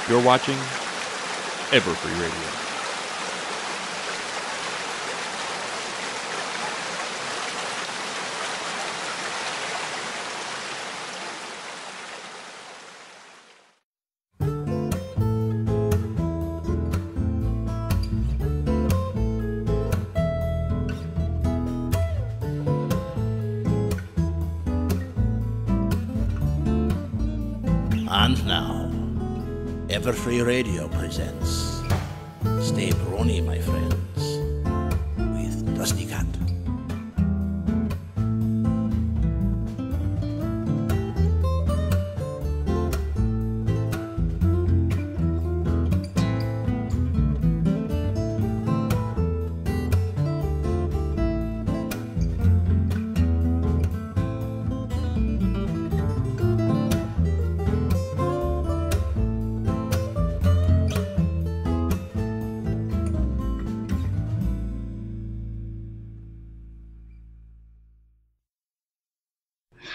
You're watching Everfree Radio. And now, Everfree Radio presents Stay Brony, my friends, with DustyKatt.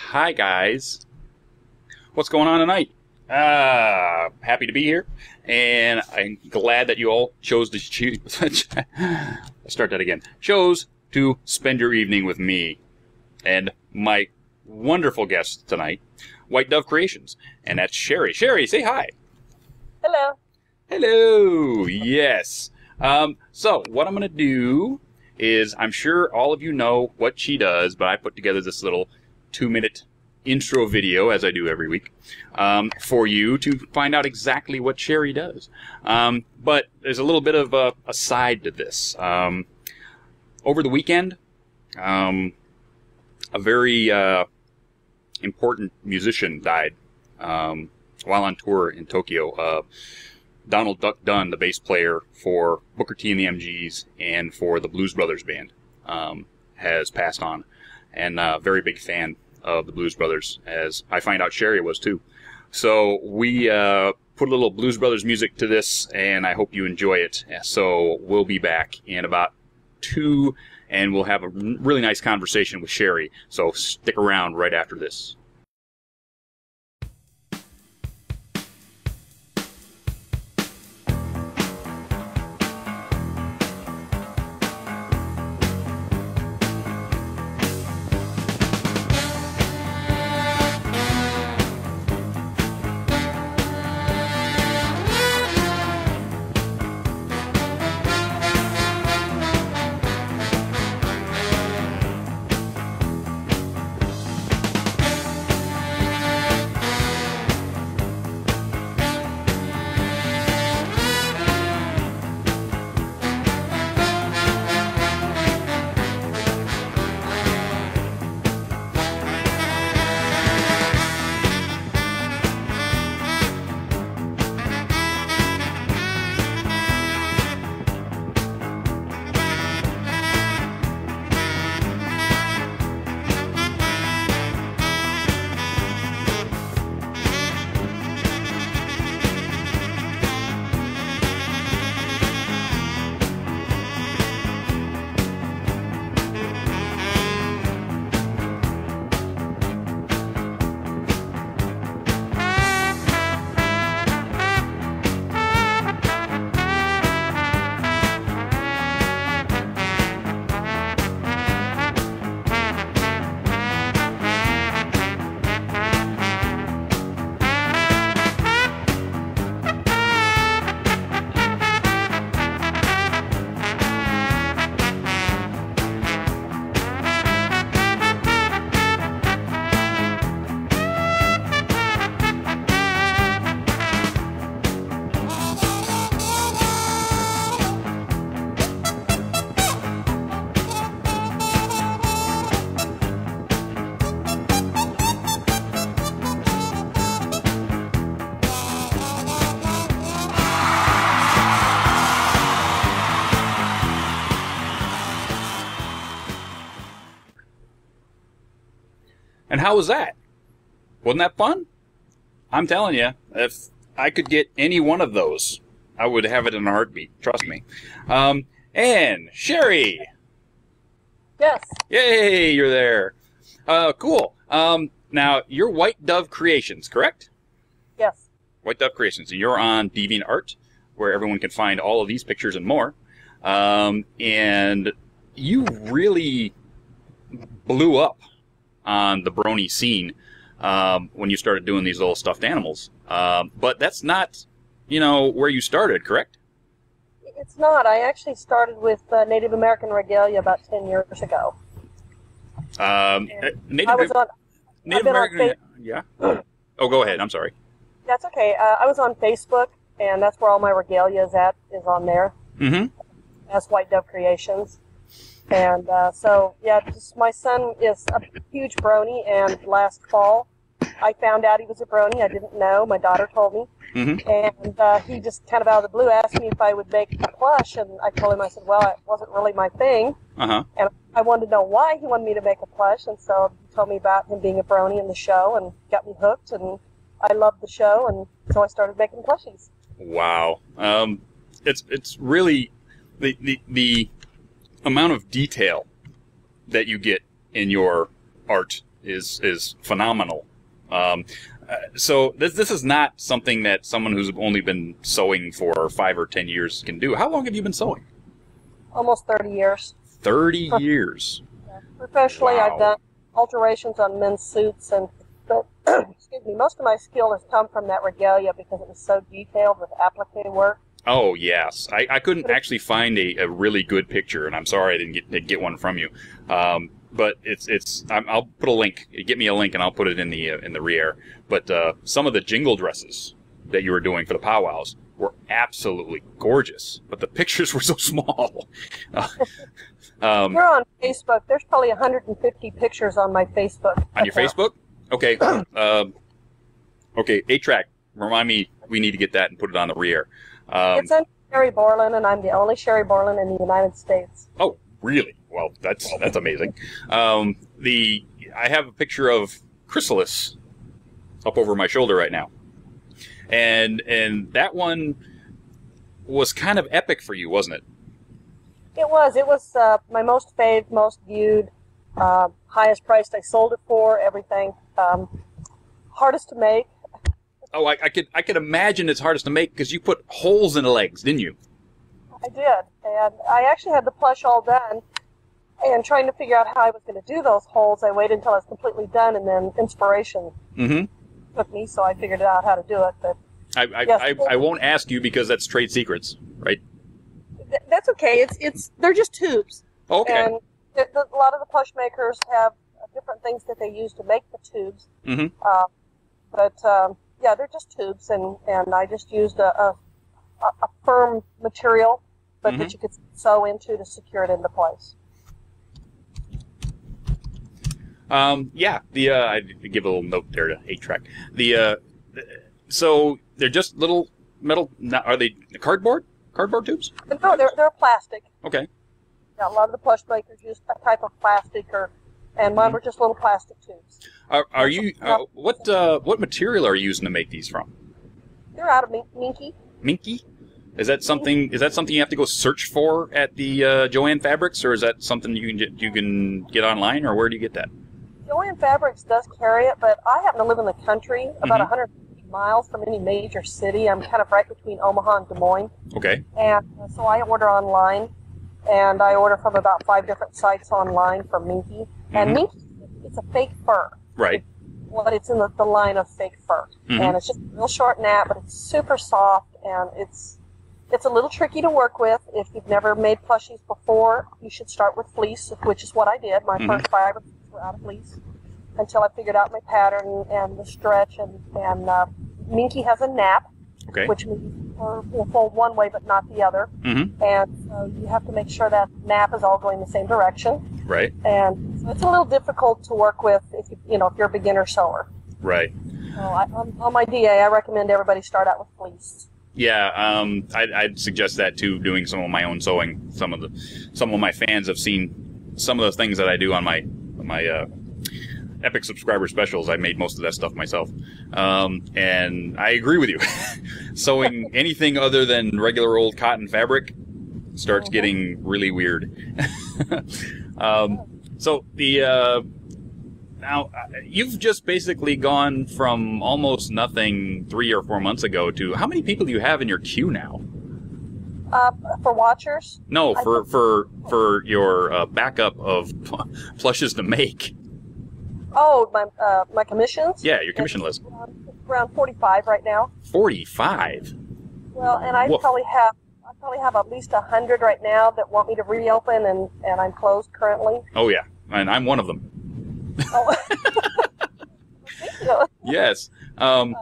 Hi guys, what's going on tonight? Happy to be here, and I'm glad that you all chose to chose to spend your evening with me and my wonderful guest tonight, WhiteDove-Creations, and that's Sherry. Sherry, say hi. Hello. Hello. Yes. So what I'm going to do is, I'm sure all of you know what she does, but I put together this little 2-minute intro video, as I do every week, for you to find out exactly what Sherry does. But there's a little bit of a side to this. Over the weekend, a very important musician died while on tour in Tokyo. Donald Duck Dunn, the bass player for Booker T and the MGs and for the Blues Brothers band, has passed on. And a very big fan of the Blues Brothers, as I find out Sherry was too. So we put a little Blues Brothers music to this, and I hope you enjoy it. So we'll be back in about 2, and we'll have a really nice conversation with Sherry. So stick around right after this. And how was that? Wasn't that fun? I'm telling you, if I could get any one of those, I would have it in a heartbeat. Trust me. And Sherry! Yes. Yay, you're there. Cool. Now, you're WhiteDove-Creations, correct? Yes. WhiteDove-Creations. And you're on DeviantArt, where everyone can find all of these pictures and more. And you really blew up on the brony scene when you started doing these little stuffed animals. But that's not, where you started, correct? It's not. I actually started with Native American regalia about 10 years ago. Native I've been American, yeah. Oh, go ahead. I'm sorry. That's okay. I was on Facebook, and that's where all my regalia is on there. Mm-hmm. As WhiteDove-Creations. And just my son is a huge brony, and last fall I found out he was a brony. I didn't know. My daughter told me. Mm-hmm. And he just kind of out of the blue asked me if I would make a plush, and I told him, I said, well, it wasn't really my thing. Uh-huh. And I wanted to know why he wanted me to make a plush, and so he told me about him being a brony in the show and got me hooked, and I loved the show, and so I started making plushies. Wow. It's really the amount of detail that you get in your art is phenomenal. So this is not something that someone who's only been sewing for 5 or 10 years can do. How long have you been sewing? Almost 30 years. 30 years. Yeah. Professionally, Wow. I've done alterations on men's suits, but excuse me, most of my skill has come from that regalia because it was so detailed with applique work. Oh, yes. I couldn't actually find a really good picture, and I'm sorry I didn't get one from you. But I'll put a link. Get me a link, and I'll put it in the rear. But some of the jingle dresses that you were doing for the powwows were absolutely gorgeous, but the pictures were so small. You're on Facebook. There's probably 150 pictures on my Facebook. On your Facebook? Okay. Okay, 8-track. Remind me we need to get that and put it on the rear. It's under Sherry Borland, and I'm the only Sherry Borland in the United States. Oh, really? Well, that's amazing. I have a picture of Chrysalis up over my shoulder right now, and that one was kind of epic for you, wasn't it? It was. It was my most faved, most viewed, highest priced I sold it for, everything. Hardest to make. Oh, I could imagine it's hardest to make because you put holes in the legs, didn't you? I did, and I actually had the plush all done, and trying to figure out how I was going to do those holes, I waited until I was completely done, and then inspiration took me, so I figured out how to do it. But I won't ask you because that's trade secrets, right? That's okay. They're just tubes. Okay. And a lot of the plush makers have different things that they use to make the tubes. Mm-hmm. Yeah, they're just tubes, and I just used a firm material, but that you could sew into to secure it into place. Yeah, I give a little note there to 8-track. So they're just little metal. Are they cardboard? Cardboard tubes? No, they're plastic. Okay. Yeah, a lot of the plush makers use a type of plastic, and mine were just little plastic tubes. Are you what material are you using to make these from? They're out of minky. Minky? Is that something you have to go search for at the Joann Fabrics, or is that something you can get online, or where do you get that? Joann Fabrics does carry it, but I happen to live in the country, about 150 miles from any major city. I'm kind of right between Omaha and Des Moines. Okay. And so I order online, and I order from about 5 different sites online for minky. And minky, it's a fake fur. Right. It's in the line of fake fur. And it's just a real short nap, but it's super soft, and it's a little tricky to work with. If you've never made plushies before, you should start with fleece, which is what I did. My first fibers were out of fleece until I figured out my pattern and the stretch. And minky has a nap, which means will fold one way but not the other. And so you have to make sure that nap is all going the same direction. Right. And so it's a little difficult to work with if you're a beginner sewer. Right. So on my DA, I recommend everybody start out with fleece. Yeah, I'd suggest that too. Doing some of my own sewing. Some of my fans have seen some of the things that I do on my Epic subscriber specials. I made most of that stuff myself, and I agree with you. Sewing anything other than regular old cotton fabric starts getting really weird. So Now, you've just basically gone from almost nothing 3 or 4 months ago to how many people do you have in your queue now? For watchers? No, for your backup of plushes to make. Oh, my commissions? Yeah, your commission list. Around 45 right now. 45? Well, and I probably have at least 100 right now that want me to reopen, and I'm closed currently. Oh yeah, and I'm one of them. Oh. Yes. And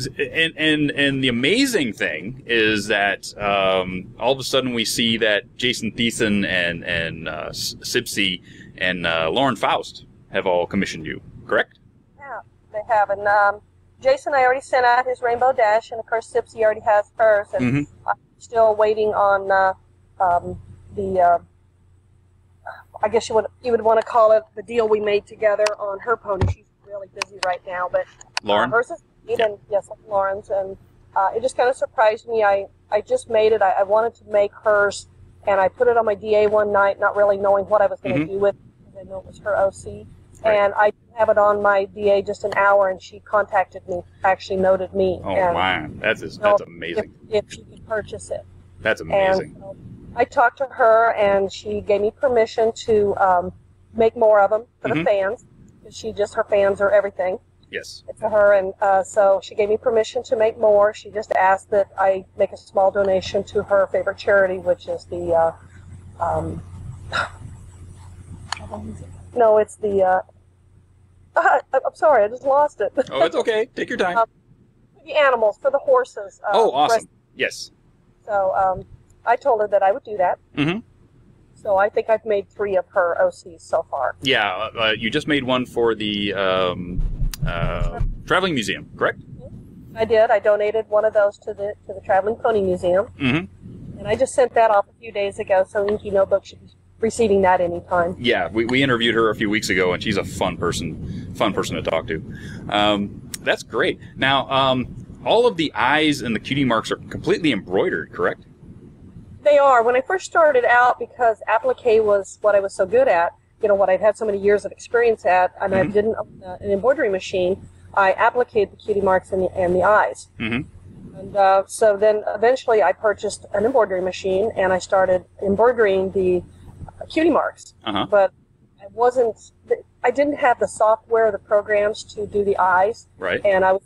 the amazing thing is that all of a sudden we see that Jason Thiessen and Sipsy and Lauren Faust have all commissioned you, correct? Yeah, they have. And Jason, I already sent out his Rainbow Dash, and of course Sipsy already has hers. And I'm still waiting on the I guess you would want to call it the deal we made together on her pony. She's really busy right now, but Lauren? Hers is neat, and yes, Lauren's, and it just kind of surprised me. I just made it. I wanted to make hers, and I put it on my DA one night, not really knowing what I was going to do with it, because I know it was her OC. Right. And I have it on my DA just an hour, and she contacted me, actually noted me. Oh, and, man, that's amazing. If she could purchase it. That's amazing. And, I talked to her, and she gave me permission to make more of them for the fans. Her fans are everything. Yes. To her, and so she gave me permission to make more. She just asked that I make a small donation to her favorite charity, which is the no, it's the I'm sorry, I just lost it. Oh, it's okay. Take your time. The animals, for the horses. Oh, awesome. Yes. So I told her that I would do that. So I think I've made 3 of her OCs so far. Yeah, you just made one for the Traveling Museum, correct? I did. I donated one of those to the Traveling Pony Museum. And I just sent that off a few days ago, so Inky Notebook should be receiving that anytime. Yeah, we interviewed her a few weeks ago, and she's a fun person to talk to. That's great. Now, all of the eyes and the cutie marks are completely embroidered, correct? They are. When I first started out, because applique was what I was so good at, what I've had so many years of experience at, and I didn't own an embroidery machine, I appliqued the cutie marks and the eyes. And so then eventually I purchased an embroidery machine, and I started embroidering the cutie marks. But I didn't have the software, the programs to do the eyes. Right. And I was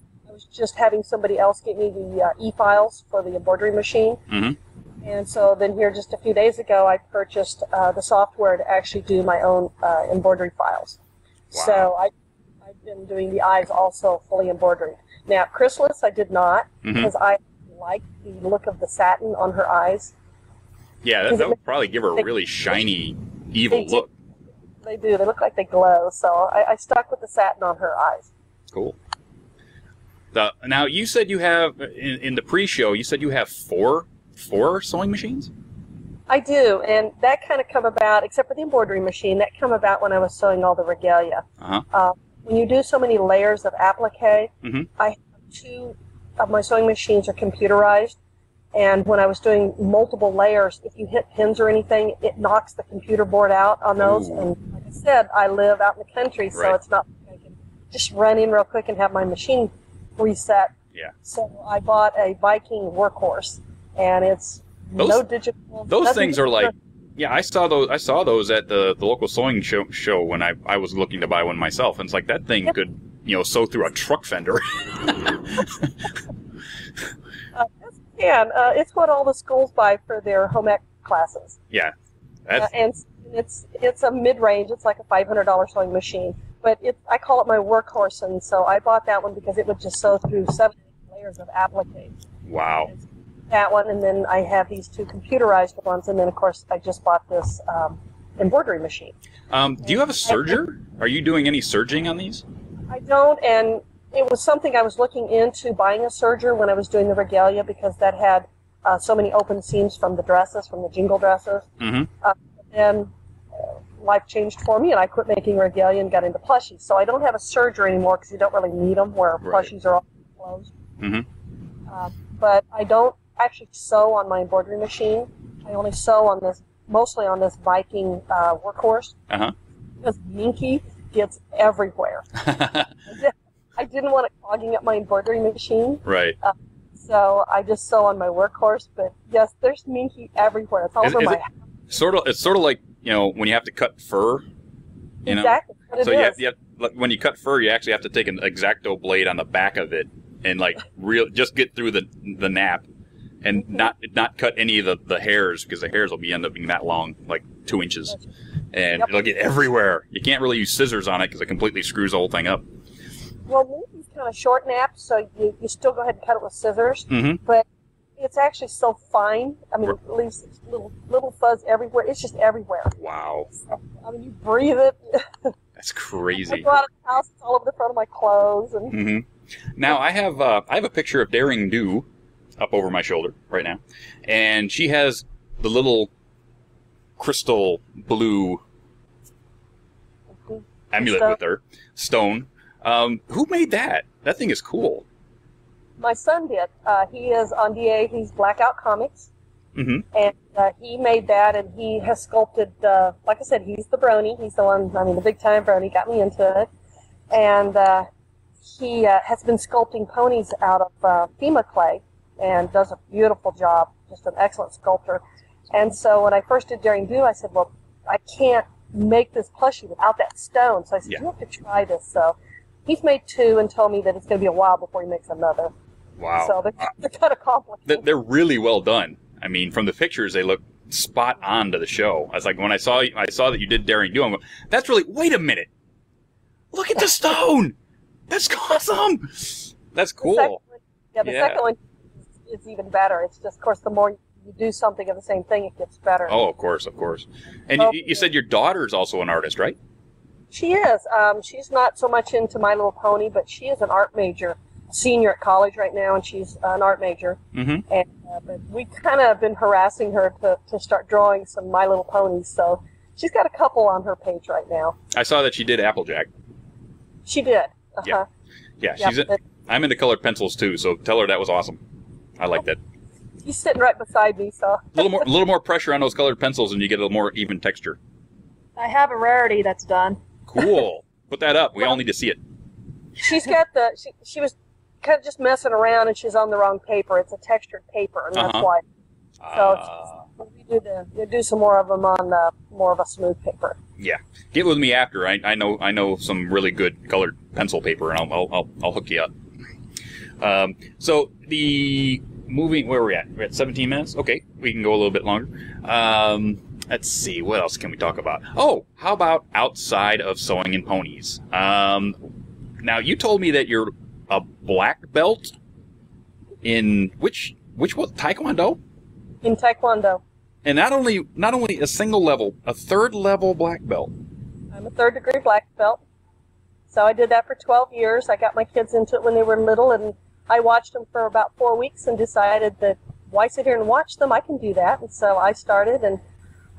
just having somebody else get me the e-files for the embroidery machine. And so then here just a few days ago, I purchased the software to actually do my own embroidery files. Wow. So I've been doing the eyes also fully embroidered. Now, Chrysalis I did not, because I like the look of the satin on her eyes. Yeah, that would probably give her a really shiny, evil look. They do. They look like they glow. So I stuck with the satin on her eyes. Cool. Now, you said you have, in the pre-show, you said you have four sewing machines? I do, and that kind of come about, except for the embroidery machine, that come about when I was sewing all the regalia. When you do so many layers of applique, I have 2 of my sewing machines are computerized, and when I was doing multiple layers, if you hit pins or anything, it knocks the computer board out on those. Ooh. And like I said, I live out in the country, so it's not like I can just run in real quick and have my machine reset. Yeah. So I bought a Viking workhorse. And it's no digital. Those things are like, yeah, I saw those at the local sewing show when I was looking to buy one myself, and it's like that thing could sew through a truck fender. It's what all the schools buy for their home ec classes. Yeah, and it's a mid range. It's like a $500 sewing machine, but I call it my workhorse, and so I bought that one because it would just sew through 7 layers of applique. Wow. That one, and then I have these 2 computerized ones, and then of course I just bought this embroidery machine. Do you have a serger? Are you doing any serging on these? I don't, and it was something I was looking into buying a serger when I was doing the regalia, because that had so many open seams from the dresses, from the jingle dresses. Then life changed for me, and I quit making regalia and got into plushies. So I don't have a serger anymore because you don't really need them, where plushies are all closed. But I don't actually sew on my embroidery machine. I only sew on mostly on this Viking workhorse. Because minky, gets everywhere. I didn't want it clogging up my embroidery machine. Right. So I just sew on my workhorse. But yes, there's minky everywhere. It's all over my house. It's sort of like, you know, when you have to cut fur. You exactly. know? So you have, when you cut fur, you actually have to take an X-Acto blade on the back of it and like just get through the nap, and not cut any of the hairs, because the hairs will end up being that long, like 2 inches, and it'll get everywhere. You can't really use scissors on it because it completely screws the whole thing up. Well, minky's kind of short naps, so you still go ahead and cut it with scissors, but it's actually so fine. I mean, it leaves little fuzz everywhere. It's just everywhere. Wow. So, I mean, you breathe it. That's crazy. I go out of the house, it's all over the front of my clothes. And Now, I have a picture of Daring Do up over my shoulder right now, and she has the little crystal blue amulet with her, stone. Who made that? That thing is cool. My son did. He is on DA. He's Blackout Comics. And he made that, and he has sculpted, like I said, he's the Brony. He's the one, I mean, the big-time Brony, got me into it. And he has been sculpting ponies out of FEMA clay and does a beautiful job, just an excellent sculptor. And so when I first did Daring Do, I said, well, I can't make this plushie without that stone. So I said, you have to try this. So he's made 2 and told me that it's going to be a while before he makes another. Wow. So they're kind of complicated. They're really well done. I mean, from the pictures, they look spot on to the show. I was like, when I saw that you did Daring Do, I'm going, that's really, wait a minute. Look at the stone. That's awesome. That's cool. The second one is even better. It's just, of course, the more you do something of the same thing, it gets better. Oh, of course, of course. And you said your daughter's also an artist, right? She is. She's not so much into My Little Pony, but she is an art major, senior at college right now, and she's an art major. And but we kind of been harassing her to start drawing some My Little Ponies, so she's got a couple on her page right now. I saw that she did Applejack. She did. Yeah. I'm into colored pencils too, so tell her that was awesome. I like that. He's sitting right beside me, so a little more pressure on those colored pencils, and you get a little more even texture. I have a rarity that's done. Cool. Put that up. We all need to see it. She's got she was kind of just messing around, and she's on the wrong paper. It's a textured paper, and that's why. So we do some more of them on more of a smooth paper. Yeah, get with me after. I know some really good colored pencil paper, and I'll hook you up. So the moving, where are we at? We're at 17 minutes. Okay, we can go a little bit longer. Let's see, what else can we talk about? Oh, how about outside of sewing and ponies? Now you told me that you're a black belt in which was Taekwondo? In Taekwondo. And not only a single level, a 3rd level black belt. I'm a 3rd degree black belt. So I did that for 12 years. I got my kids into it when they were little, and I watched them for about 4 weeks and decided that why sit here and watch them? I can do that. And so I started, and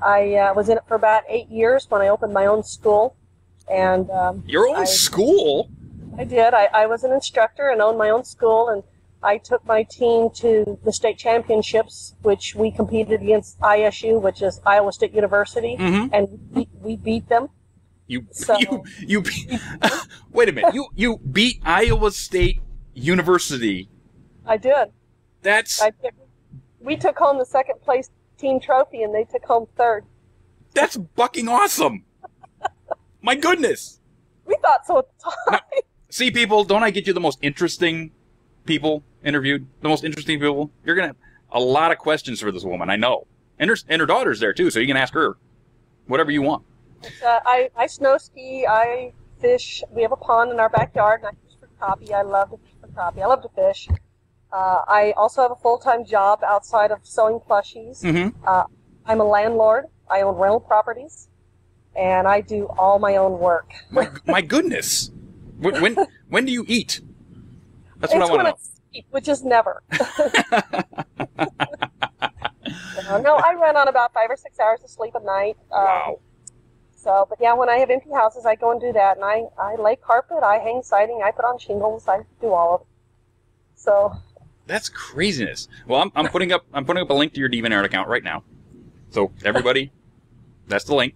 I was in it for about 8 years when I opened my own school. And your own school? I did. I was an instructor and owned my own school, and I took my team to the state championships, which we competed against ISU, which is Iowa State University, and we beat them. You beat, wait a minute. You beat Iowa State University. I did. We took home the 2nd place team trophy, and they took home 3rd. That's fucking awesome. My goodness. We thought so at the time. Now, see, people, don't I get you the most interesting people interviewed? The most interesting people? You're going to have a lot of questions for this woman, I know. And her daughter's there, too, so you can ask her whatever you want. I snow ski, I fish. We have a pond in our backyard, and I fish for crappie. I love to fish for crappie. I love to fish. I also have a full-time job outside of sewing plushies. I'm a landlord. I own rental properties, and I do all my own work. My goodness. When do you eat? That's what I want to know. I sleep, which is never. No, I run on about 5 or 6 hours of sleep a night. Wow. So, but yeah, when I have empty houses, I go and do that, and I lay carpet, I hang siding, I put on shingles, I do all of it. So. That's craziness. Well, I'm putting up a link to your DeviantArt account right now. So everybody, that's the link.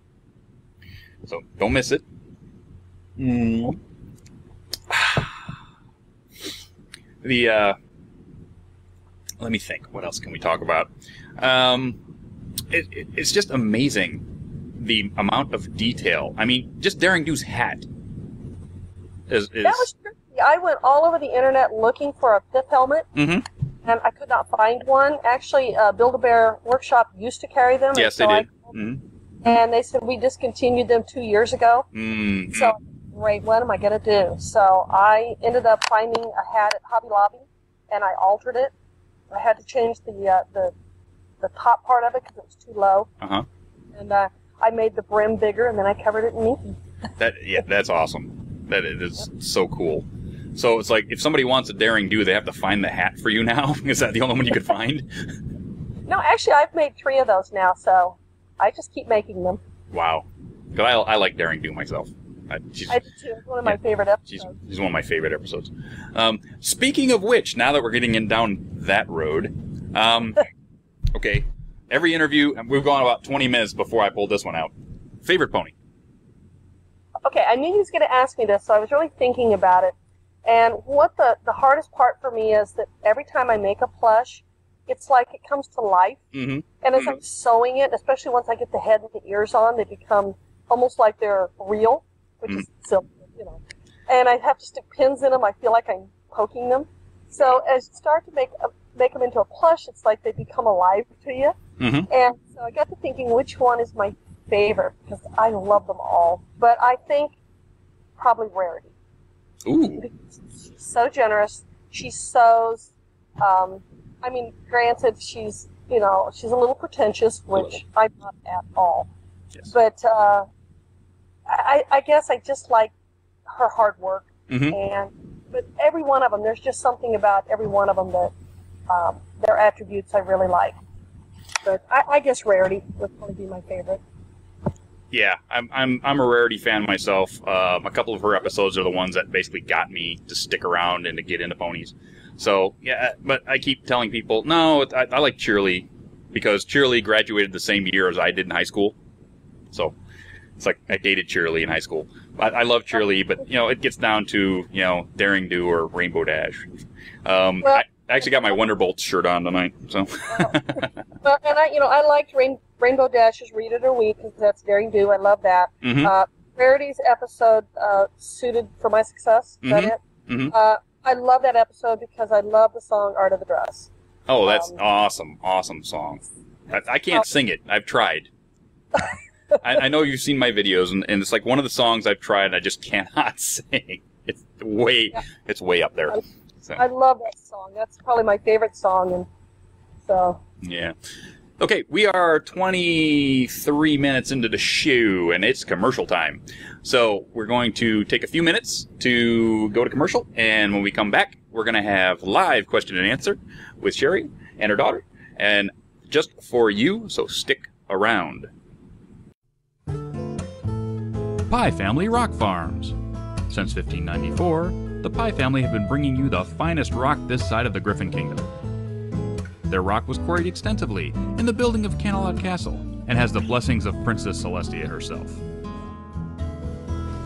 So don't miss it. Mm. Let me think. What else can we talk about? It's just amazing the amount of detail. I mean, just Daring Do's hat is That was tricky. I went all over the internet looking for a pith helmet, Mhm. and I could not find one. Actually, Build-A-Bear Workshop used to carry them. Yes, they did. Mhm. And they said we discontinued them 2 years ago. Mhm. So, great, what am I going to do? So I ended up finding a hat at Hobby Lobby, and I altered it. I had to change the top part of it because it was too low. Uh-huh. And I made the brim bigger, and then I covered it in inky. That's awesome. That is so cool. So it's like if somebody wants a Daring Do, they have to find the hat for you now? Is that the only one you could find? No, actually, I've made 3 of those now, so I just keep making them. Wow. Because I like Daring Do myself. I do too. It's one of my favorite episodes. She's one of my favorite episodes. Speaking of which, now that we're getting down that road, okay, every interview, we've gone about 20 minutes before I pulled this one out. Favorite pony? Okay, I knew he was going to ask me this, so I was really thinking about it. And what the hardest part for me is that every time I make a plush, it's like it comes to life. Mm-hmm. And as I'm sewing it, especially once I get the head and the ears on, they become almost like they're real, which is silly, you know. And I have to stick pins in them. I feel like I'm poking them. So as you start to make them into a plush, it's like they become alive to you. Mm-hmm. And so I got to thinking, which one is my favorite? Because I love them all. But I think probably Rarity. Ooh. Because she's so generous. She sews. I mean, granted, she's a little pretentious, which I'm not at all. Yes. But I guess I just like her hard work. Mm-hmm. But every one of them, there's just something about every one of them that their attributes I really like. But I guess Rarity would probably be my favorite. Yeah, I'm a Rarity fan myself. A couple of her episodes are the ones that basically got me to stick around and to get into ponies. So, yeah, but I keep telling people, no, I like Cheerly, because Cheerly graduated the same year as I did in high school. So, it's like I dated Cheerly in high school. I love Cheerly, but, it gets down to, Daring Do or Rainbow Dash. I actually got my Wonderbolt shirt on tonight, so. Well, and I liked Rainbow Dash's Read It or Weep, because that's Daring Do. I love that. Mm-hmm. Rarity's episode suited for my success. Is that it? Mm-hmm. I love that episode because I love the song Art of the Dress. Oh, that's awesome. Awesome song. I can't sing it. I've tried. I know you've seen my videos, and it's like one of the songs I've tried, and I just cannot sing. It's way up there. So. I love that song. That's probably my favorite song, and so. Yeah. Okay, we are 23 minutes into the show, and it's commercial time. So we're going to take a few minutes to go to commercial, and when we come back, we're going to have live question and answer with Sherry and her daughter, and just for you, so stick around. Pie Family Rock Farms. Since 1594, the Pie family have been bringing you the finest rock this side of the Griffin Kingdom. Their rock was quarried extensively in the building of Camelot Castle and has the blessings of Princess Celestia herself.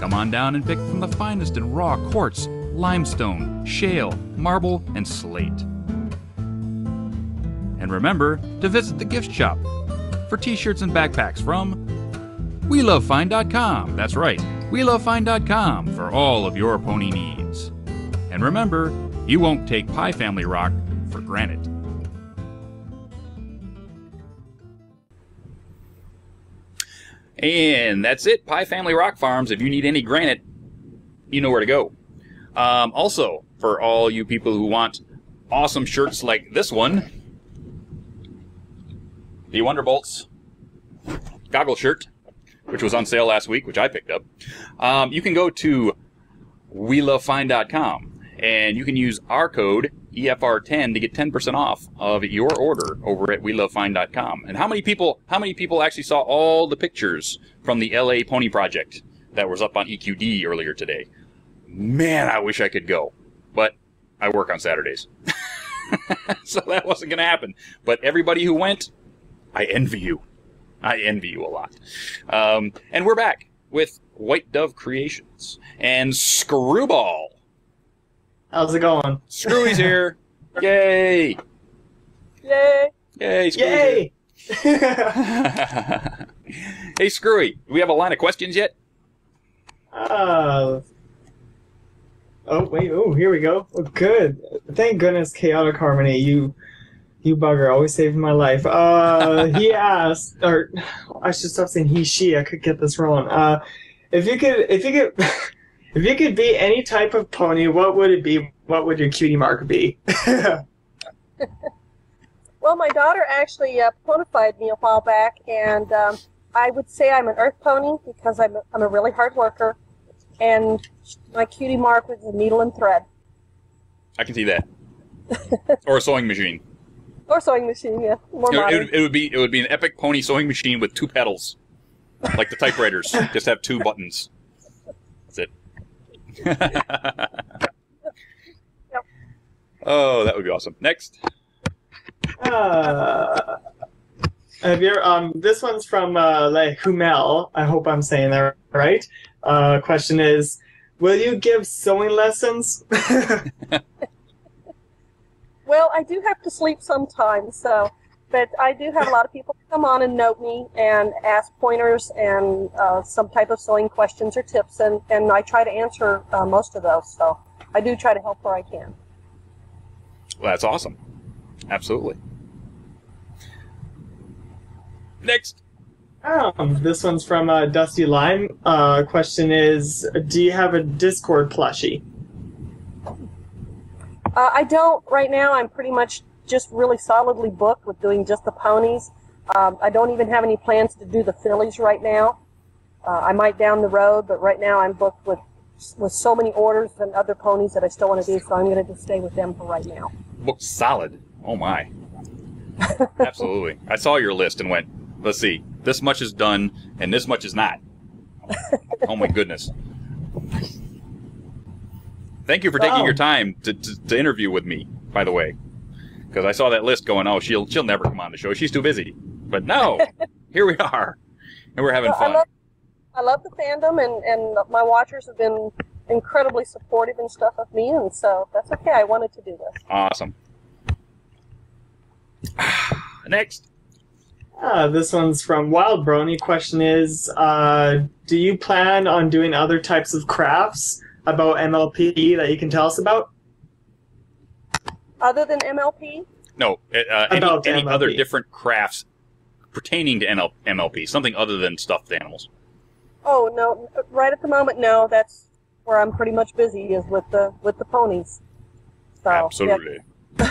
Come on down and pick from the finest in raw quartz, limestone, shale, marble, and slate. And remember to visit the gift shop for t-shirts and backpacks from WeLoveFine.com. That's right, WeLoveFine.com for all of your pony needs. And remember, you won't take Pie Family Rock for granted. And that's it, Pie Family Rock Farms. If you need any granite, you know where to go. Also, for all you people who want awesome shirts like this one, the Wonderbolts goggle shirt, which was on sale last week, which I picked up, you can go to WeLoveFine.com, and you can use our code EFR10 to get 10% off of your order over at WeLoveFine.com. And how many people actually saw all the pictures from the LA Pony Project that was up on EQD earlier today? Man, I wish I could go, but I work on Saturdays. So that wasn't going to happen. But everybody who went, I envy you. I envy you a lot. And we're back. with WhiteDove-Creations and Screwball. How's it going? Screwy's here. Yay! Yay! Yay! Screwy's Yay! here. Hey, Screwy, do we have a line of questions yet? Oh, wait. Oh, here we go. Oh, good. Thank goodness, Chaotic Harmony. You bugger, always saving my life. He asked, or I should stop saying he, she. I could get this wrong. If you could be any type of pony, what would it be? What would your cutie mark be? Well, my daughter actually ponified me a while back, and I would say I'm an earth pony because I'm a really hard worker, and my cutie mark was a needle and thread. I can see that. Or a sewing machine. Or sewing machine, yeah. More modern. It would be an epic pony sewing machine with 2 pedals, like the typewriters. Just have 2 buttons. That's it. Yep. Oh, that would be awesome. Next. This one's from Humel. I hope I'm saying that right. Question is, will you give sewing lessons? Well, I do have to sleep sometimes, but I do have a lot of people come on and note me and ask pointers and some type of sewing questions or tips, and I try to answer most of those. So I do try to help where I can. Well, that's awesome. Absolutely. Next. This one's from Dusty Lime. Question is, do you have a Discord plushie? I don't right now. I'm pretty much just really solidly booked with doing just the ponies. I don't even have any plans to do the fillies right now. I might down the road, but right now I'm booked with so many orders and other ponies that I still want to do, so I'm going to just stay with them for right now. Booked solid. Oh, my. Absolutely. I saw your list and went, let's see, this much is done and this much is not. Oh, my goodness. Thank you for taking your time to interview with me, by the way. Because I saw that list going, oh, she'll never come on the show. She's too busy. But no, here we are. And we're having fun. I love the fandom, and my watchers have been incredibly supportive and stuff of me, and so that's okay. I wanted to do this. Awesome. Next. This one's from Wild Brony. Question is, do you plan on doing other types of crafts about MLP that you can tell us about? Other than MLP? No, any other different crafts pertaining to MLP, something other than stuffed animals. Oh, no, right at the moment, no. That's where I'm pretty much busy, is with the ponies. So, absolutely. Yeah.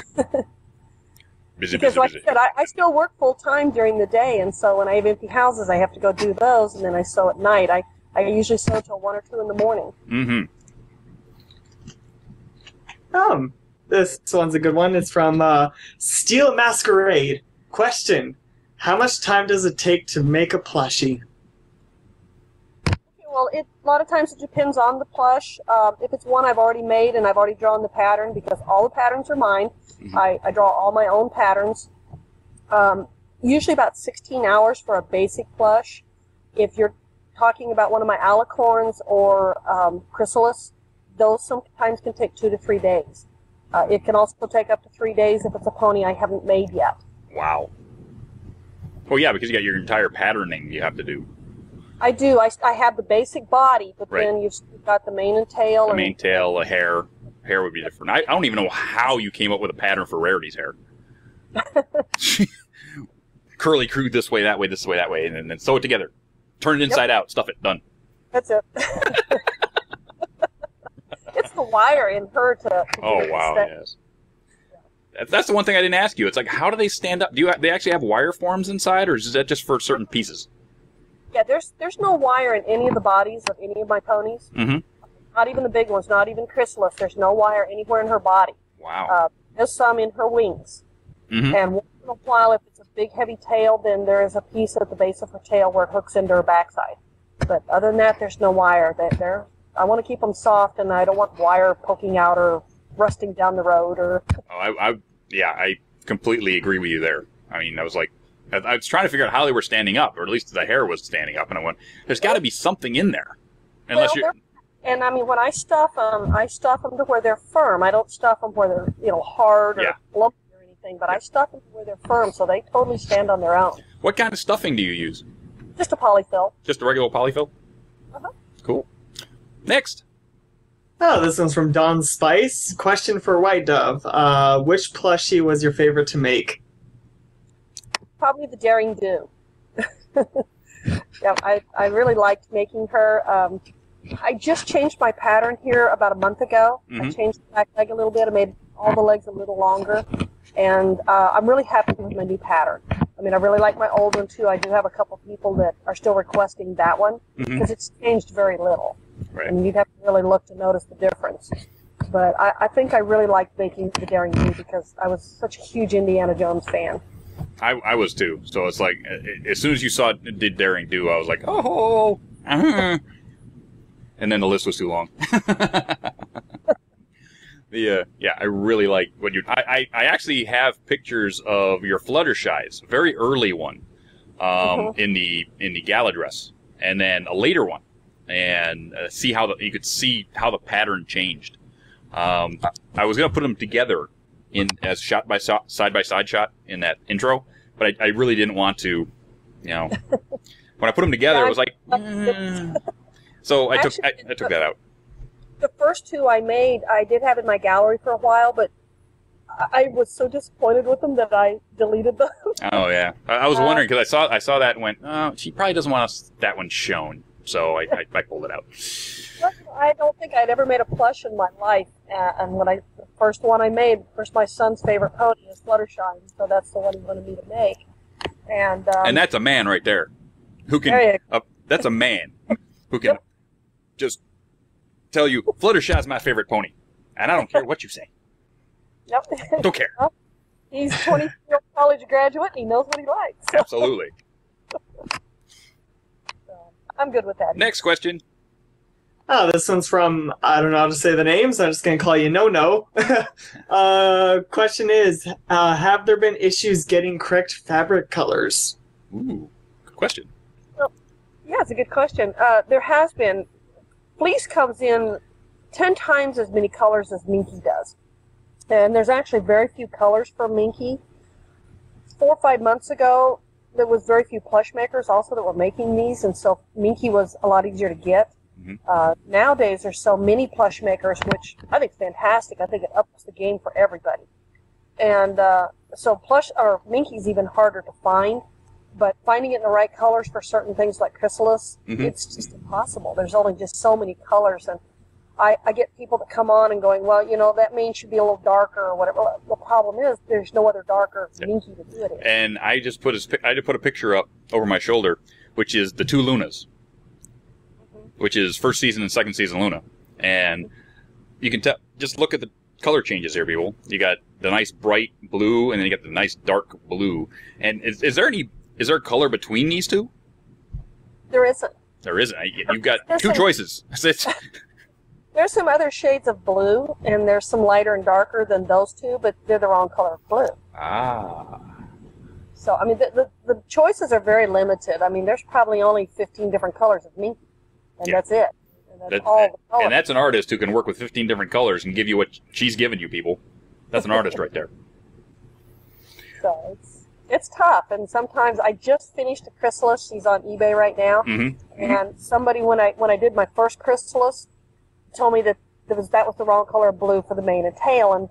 Because like I said, I still work full-time during the day, and so when I have empty houses, I have to go do those, and then I sew at night. I usually sew till 1 or 2 in the morning. Mm-hmm. This one's a good one. It's from Steel Masquerade. Question: how much time does it take to make a plushie? Well, a lot of times it depends on the plush. If it's one I've already made and I've already drawn the pattern, because all the patterns are mine, mm-hmm. I draw all my own patterns. Usually about 16 hours for a basic plush. If you're talking about one of my alicorns or chrysalis, those sometimes can take 2 to 3 days. It can also take up to 3 days if it's a pony I haven't made yet. Wow. Oh, yeah, because you got your entire patterning you have to do. I do. I have the basic body, but right. Then you've got the mane and tail. The mane, tail, the hair. Hair would be different. I don't even know how you came up with a pattern for Rarity's hair. Curly, crude, this way, that way, and then sew it together. Turn it inside out. Stuff it. Done. That's it. It's the wire in her to oh, wow, yes. That's the one thing I didn't ask you. It's like, how do they stand up? Do they actually have wire forms inside, or is that just for certain pieces? Yeah, there's no wire in any of the bodies of any of my ponies. Mm-hmm. Not even the big ones, not even Chrysalis. There's no wire anywhere in her body. Wow. There's some in her wings. Mm-hmm. And once in a while, if it's a big, heavy tail, then there is a piece at the base of her tail where it hooks into her backside. But other than that, there's no wire. I want to keep them soft, and I don't want wire poking out or rusting down the road. Or. I completely agree with you there. I mean, I was like, I was trying to figure out how they were standing up, or at least the hair was standing up, and I went, "There's got to be something in there." Unless well, and I mean, when I stuff them to where they're firm. I don't stuff them where they're hard or lumpy or anything, but I stuff them to where they're firm, so they totally stand on their own. What kind of stuffing do you use? Just a polyfill. Just a regular polyfill? Cool. Next. Oh, this one's from Don Spice. Question for White Dove. Which plushie was your favorite to make? Probably the Daring Do. Yeah, I really liked making her. I just changed my pattern here about a month ago. I changed the back leg a little bit. I made all the legs a little longer. And I'm really happy with my new pattern. I mean, I really like my old one, too. I do have a couple people that are still requesting that one because it's changed very little. Right. I mean, you'd have to really look to notice the difference. But I think I really liked making the Daring Do because I was such a huge Indiana Jones fan. I was, too. So it's like, as soon as you saw it did Daring Do, I was like, oh, and then the list was too long. I really like what you. I actually have pictures of your Fluttershy's, very early one, in the gala dress, and then a later one, and see how you could see how the pattern changed. I was gonna put them together as side by side shot in that intro, but I really didn't want to. When I put them together, it was like. So I took that out. The first two I made, I did have in my gallery for a while, but I was so disappointed with them that I deleted them. Oh yeah, I was wondering because I saw that and went, oh, she probably doesn't want that one shown, so I pulled it out. I don't think I'd ever made a plush in my life, and the first one I made, my son's favorite pony is Fluttershy, so that's the one he wanted me to make, and that's a man right there, who can. That's a man who can just tell you Fluttershy's my favorite pony, and I don't care what you say. Yep. Don't care. Well, he's a 20-year-old college graduate, and he knows what he likes. So. Absolutely. So, I'm good with that. Next question. Oh, this one's from, I don't know how to say the names. I'm just going to call you No-No. Question is, have there been issues getting correct fabric colors? Ooh, good question. Well, yeah, it's a good question. There has been. Fleece comes in 10 times as many colors as Minky does. And there's actually very few colors for Minky. 4 or 5 months ago, there was very few plush makers also that were making these, and so Minky was a lot easier to get. Nowadays, there's so many plush makers, which I think is fantastic. I think it ups the game for everybody. And so Minky's even harder to find. But finding it in the right colors for certain things like chrysalis, it's just impossible. There's only just so many colors, and I get people that come on and going, well, that mane should be a little darker or whatever. Well, the problem is there's no other darker Minky to do it in. And I just put a picture up over my shoulder, which is the 2 Lunas, which is first season and second season Luna, and you can tell. Just look at the color changes here, people. You got the nice bright blue, and then you got the nice dark blue. And is there a color between these two? There isn't. There isn't. You've got two choices. There's some other shades of blue, and there's some lighter and darker than those two, but they're the wrong color of blue. Ah. So, I mean, the choices are very limited. I mean, there's probably only 15 different colors of Minky, and that's it. And that's all the colors. And that's an artist who can work with 15 different colors and give you what she's giving you, people. That's an artist right there. So, it's tough, and sometimes I just finished a chrysalis. She's on eBay right now, and somebody when I did my first chrysalis told me that was the wrong color of blue for the mane and tail, and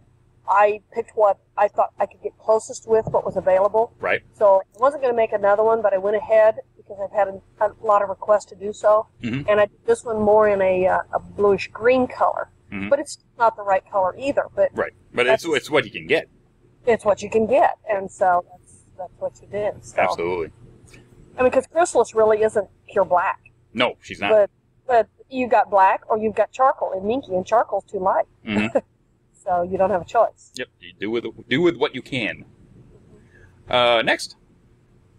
I picked what I thought I could get closest with what was available. Right. So I wasn't going to make another one, but I went ahead because I've had a lot of requests to do so, and I did this one more in a bluish green color, but it's not the right color either. But it's what you can get. It's what you can get, and so that's what you did. So. Absolutely. I mean, because chrysalis really isn't pure black. No, she's not. But you got black or you've got charcoal in Minky, and charcoal's too light. So you don't have a choice. Yep, you do with what you can. Next.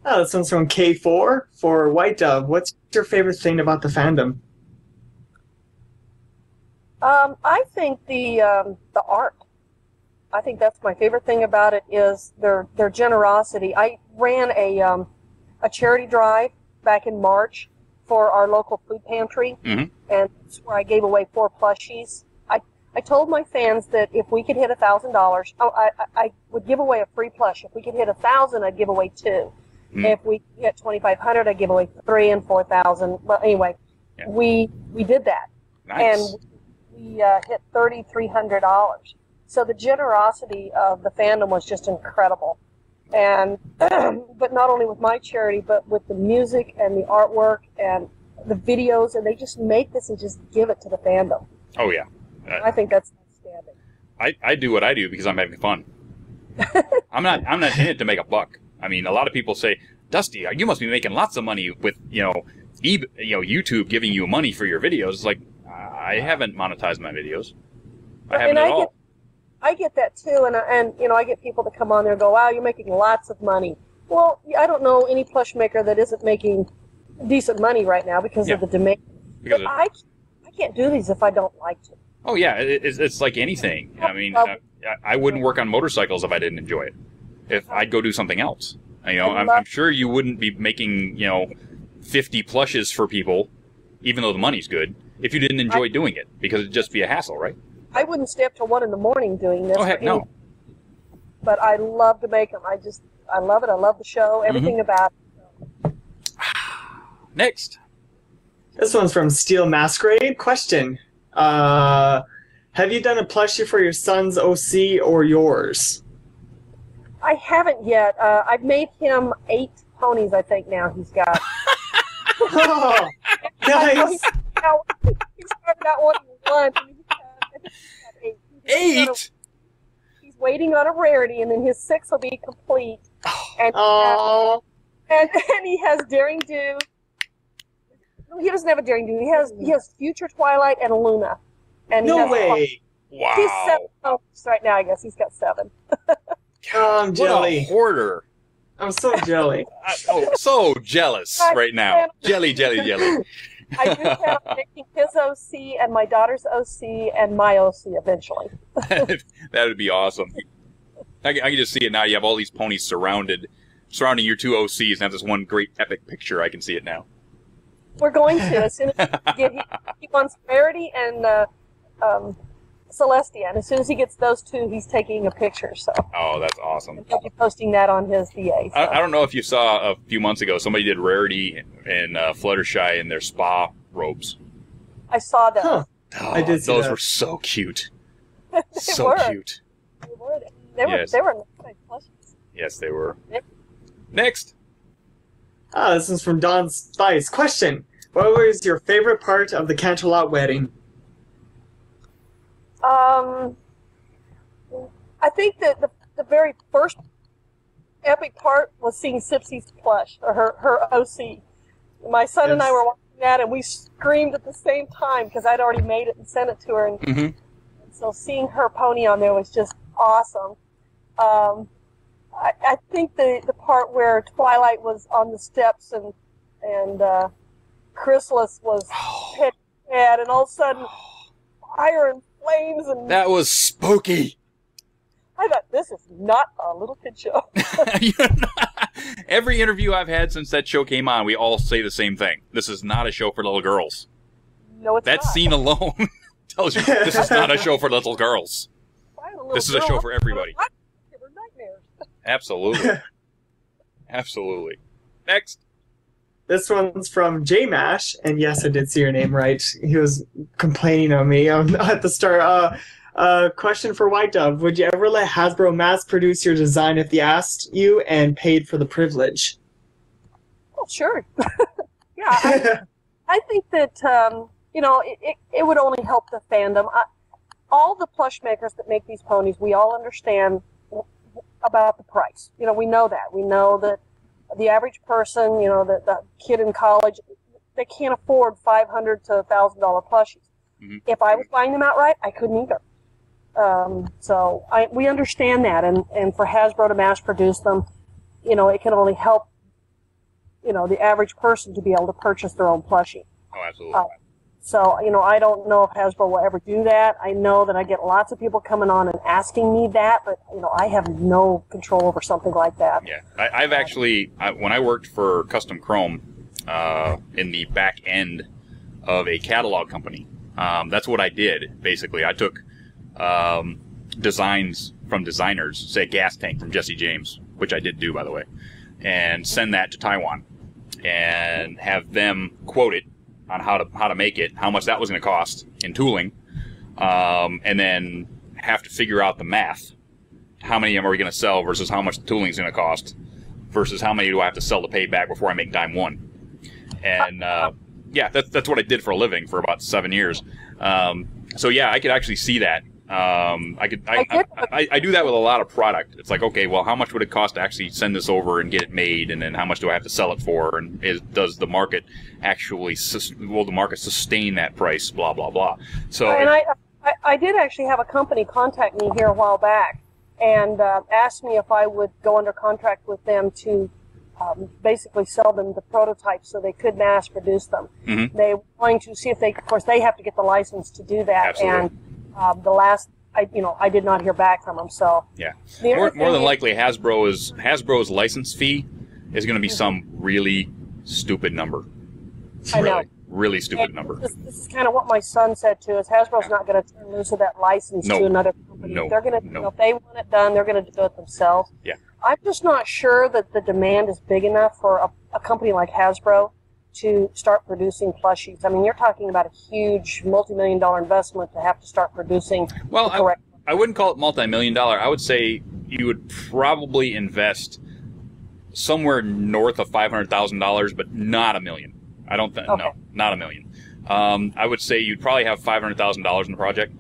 Oh, this one's from K4 for White Dove. What's your favorite thing about the fandom? I think the art. I think that's my favorite thing about it is their generosity. I ran a charity drive back in March for our local food pantry, and that's where I gave away 4 plushies. I told my fans that if we could hit $1,000, I would give away a free plush. If we could hit 1,000, I'd give away 2. If we hit 2,500, I'd give away 3 and 4,000. Well, anyway, we did that, and we hit $3,300. So the generosity of the fandom was just incredible, and but not only with my charity, but with the music and the artwork and the videos, and they just make this and just give it to the fandom. Oh yeah. I think that's outstanding. I do what I do because I'm having fun. I'm not in it to make a buck. I mean, a lot of people say, Dusty, you must be making lots of money with YouTube giving you money for your videos. It's like, I haven't monetized my videos. I haven't at all. I get that too, and I get people to come on there and go, wow, you're making lots of money. Well, I don't know any plush maker that isn't making decent money right now because of the demand. But I can't do these if I don't like to. Oh yeah, it's like anything. I mean, I wouldn't work on motorcycles if I didn't enjoy it. If I'd go do something else. I'm sure you wouldn't be making 50 plushes for people, even though the money's good, if you didn't enjoy doing it, because it'd just be a hassle, right? I wouldn't stay up till 1 in the morning doing this. Oh heck no! But I love to make them. I love it. I love the show. Everything about it. Next. This one's from Steel Masquerade. Question. Have you done a plushie for your son's OC or yours? I haven't yet. I've made him 8 ponies, I think, now he's got. Oh, nice. He started out wanting 1. And he's got 8. 8? He's waiting on a rarity, and then his 6 will be complete. And, and he has Daring Do. He doesn't have a Daring Do. He has Future Twilight and Luna. And no way! Wow. He's 7 ponies right now. I guess he's got 7. I'm jelly. What a hoarder! I'm so jelly. So jealous right now. Jelly. I do plan on making his OC and my daughter's OC and my OC eventually. That would be awesome. I can just see it now. You have all these ponies surrounding your 2 OCs and have this one great epic picture. I can see it now. We're going to as soon as he wants Rarity and Celestia, and as soon as he gets those 2, he's taking a picture. So. Oh, that's awesome. And he'll be posting that on his VA. So. I don't know if you saw a few months ago, somebody did Rarity and Fluttershy in their spa robes. I saw that. Huh. Oh, I did see those that. were so cute. They were. Cute. They were. Yes. They were nice plushies. Yes, they were. Yep. Next. This is from Don Spice. Question. What was your favorite part of the Canterlot wedding? I think that the very first epic part was seeing Sipsy's plush, or her OC. My son and I were watching that, and we screamed at the same time because I'd already made it and sent it to her. And so seeing her pony on there was just awesome. I think the part where Twilight was on the steps and Chrysalis was pet, and all of a sudden fire and flames, and that was spooky. I thought, this is not a little kid show. Every interview I've had since that show came on, we all say the same thing. This is not a show for little girls. No, it's that not. Scene alone tells you this is not a show for little girls. This is a show for everybody. Give her nightmares. Absolutely. Absolutely. Next. This one's from J-Mash, and yes, I did see your name right. He was complaining on me at the start. Question for White Dove. Would you ever let Hasbro mass produce your design if they asked you and paid for the privilege? Oh, sure. Yeah, I think that, it would only help the fandom. All the plush makers that make these ponies, we all understand about the price. We know that. We know that the average person, the kid in college, they can't afford $500 to $1,000 plushies. If I was buying them outright, I couldn't either. So we understand that, and for Hasbro to mass produce them, it can only help, the average person to be able to purchase their own plushie. Oh, absolutely. So, I don't know if Hasbro will ever do that. I know that I get lots of people coming on and asking me that, but, I have no control over something like that. Yeah. I've actually, when I worked for Custom Chrome in the back end of a catalog company, that's what I did, basically. I took designs from designers, say a gas tank from Jesse James, which I did do, by the way, and send that to Taiwan and have them quote it on how to make it, how much that was going to cost in tooling, and then have to figure out the math. How many of them are we going to sell versus how much the tooling is going to cost versus how many do I have to sell to pay back before I make dime one. And yeah, that's what I did for a living for about 7 years. So yeah, I could actually see that. I do that with a lot of product. It's like, okay, well, how much would it cost to actually send this over and get it made, and then how much do I have to sell it for, and does the market actually will the market sustain that price? Blah blah blah. So, and I did actually have a company contact me here a while back and asked me if I would go under contract with them to basically sell them the prototypes so they could mass produce them. Mm-hmm. They were going to see if they, of course, they have to get the license to do that. Absolutely. And the last, I did not hear back from them. So yeah, more than likely, Hasbro's license fee is going to be some really stupid number. I know. Really stupid number. This is kind of what my son said too. Is Hasbro's not going to turn loose of that license to another company? They're going to, if they want it done, they're going to do it themselves. Yeah. I'm just not sure that the demand is big enough for a company like Hasbro to start producing plushies. I mean, you're talking about a huge multi-million-dollar investment to have to start producing. Well, I wouldn't call it multi-million-dollar. I would say you would probably invest somewhere north of $500,000, but not $1 million. I don't think, no, not $1 million. I would say you'd probably have $500,000 in the project,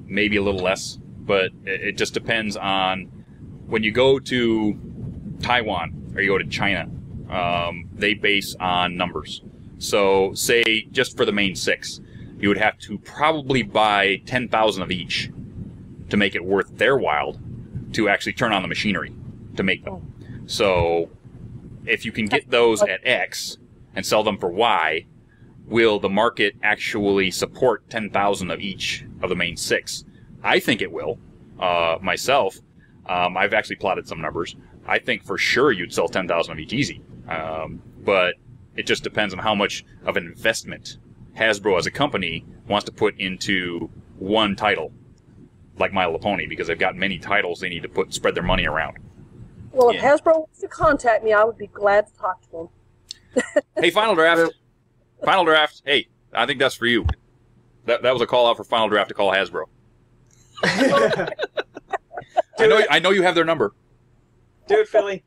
maybe a little less, but it just depends on when you go to Taiwan or you go to China. They base on numbers. So, say just for the main 6, you would have to probably buy 10,000 of each to make it worth their while to actually turn on the machinery to make them. So, if you can get those at X and sell them for Y, will the market actually support 10,000 of each of the main 6? I think it will. Myself, I've actually plotted some numbers. I think for sure you'd sell 10,000 of each easy. But it just depends on how much of an investment Hasbro as a company wants to put into one title, like My Little Pony, because they've got many titles they need to spread their money around. Well, if Hasbro wants to contact me, I would be glad to talk to them. Hey, Final Draft. Final Draft. Hey, I think that's for you. That was a call out for Final Draft to call Hasbro. I know you have their number. Do it, Philly.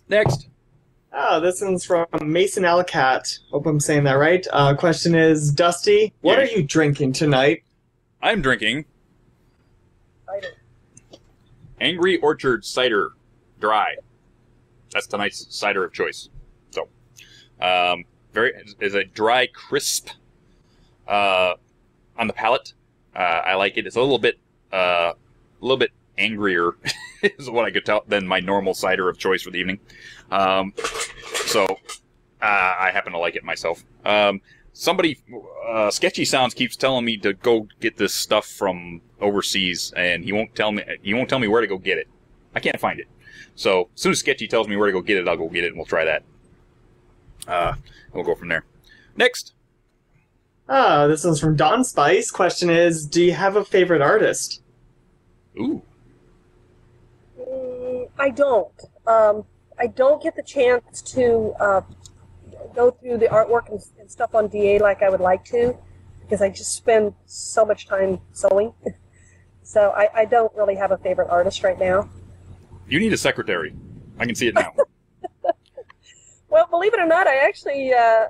Next. Oh, this one's from Mason Alcat. Hope I'm saying that right. Question is, Dusty, what are you drinking tonight? I'm drinking Angry Orchard Cider Dry. That's tonight's cider of choice. So, is a dry, crisp on the palate. I like it. It's a little bit angrier, is what I could tell, than my normal cider of choice for the evening. So I happen to like it myself. Somebody, Sketchy Sounds keeps telling me to go get this stuff from overseas, and he won't tell me where to go get it. I can't find it. So as soon as Sketchy tells me where to go get it, I'll go get it, and we'll try that. We'll go from there. Next. This one's from Don Spice. Question is, do you have a favorite artist? Ooh. I don't. I don't get the chance to go through the artwork and stuff on DA like I would like to, because I just spend so much time sewing. So I don't really have a favorite artist right now. You need a secretary. I can see it now. Well, believe it or not, I actually I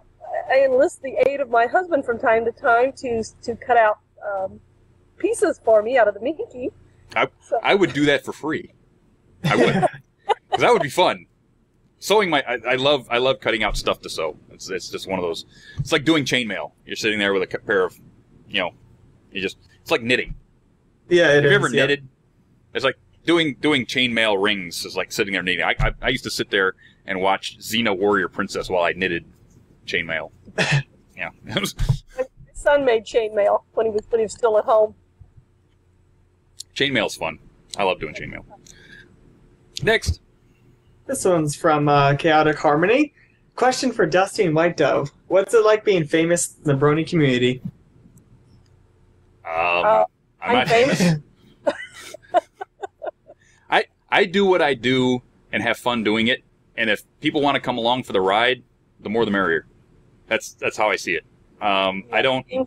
enlist the aid of my husband from time to time to cut out pieces for me out of the Mickey. I would do that for free. I would, because that would be fun. Sewing I love cutting out stuff to sew. It's just one of those. It's like doing chainmail. You're sitting there with a pair of, it's like knitting. Yeah, Have you ever knitted? It's like doing chainmail rings is like sitting there knitting. I used to sit there and watch Xena Warrior Princess while I knitted chainmail. Yeah. My son made chainmail when he was still at home. Chainmail's fun. I love doing chainmail. Next. This one's from Chaotic Harmony. Question for Dusty and White Dove. What's it like being famous in the Brony community? I'm not famous. I do what I do and have fun doing it. And if people want to come along for the ride, the more the merrier. That's how I see it. I don't see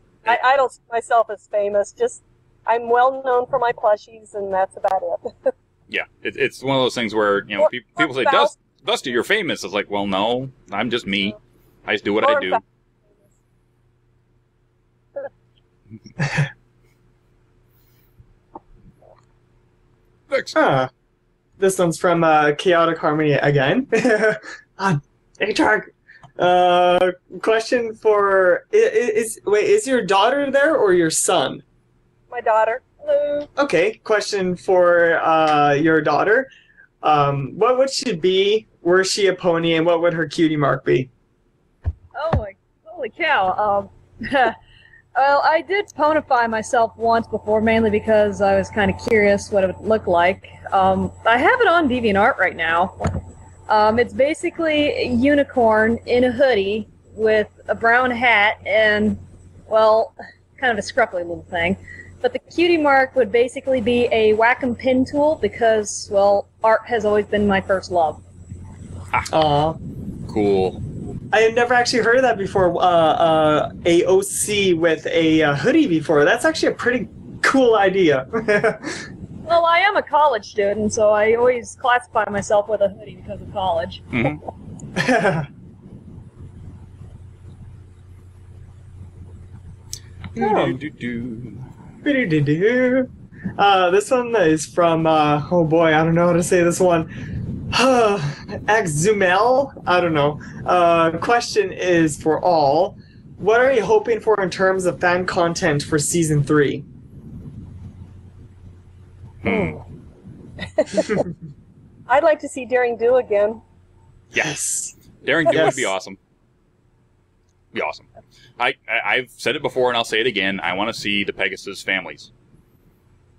myself as famous. Just I'm well known for my plushies, and that's about it. Yeah, it's one of those things where people say, Dusty, you're famous. It's like, well, no, I'm just me. I just do what I do. Next. This one's from Chaotic Harmony again. Question for is your daughter there or your son? My daughter. Hello. Okay. Question for your daughter. What would she be were she a pony, and what would her cutie mark be? Oh my, holy cow! Well, I did ponify myself once before, mainly because I was kind of curious what it would look like. I have it on DeviantArt right now. It's basically a unicorn in a hoodie with a brown hat and, well, kind of a scruffy little thing. But the cutie mark would basically be a whack-em pin tool because, well, art has always been my first love. Aww. Cool. I had never actually heard of that before, a OC with a hoodie before. That's actually a pretty cool idea. Well, I am a college student, so I always classify myself with a hoodie because of college. Mm-hmm. This one is from, oh boy, I don't know how to say this one. Axumel? I don't know. Question is for all. What are you hoping for in terms of fan content for Season 3? I'd like to see Daring Do again. Yes. Daring Do would be awesome. Be awesome. I've said it before and I'll say it again. I want to see the Pegasus families.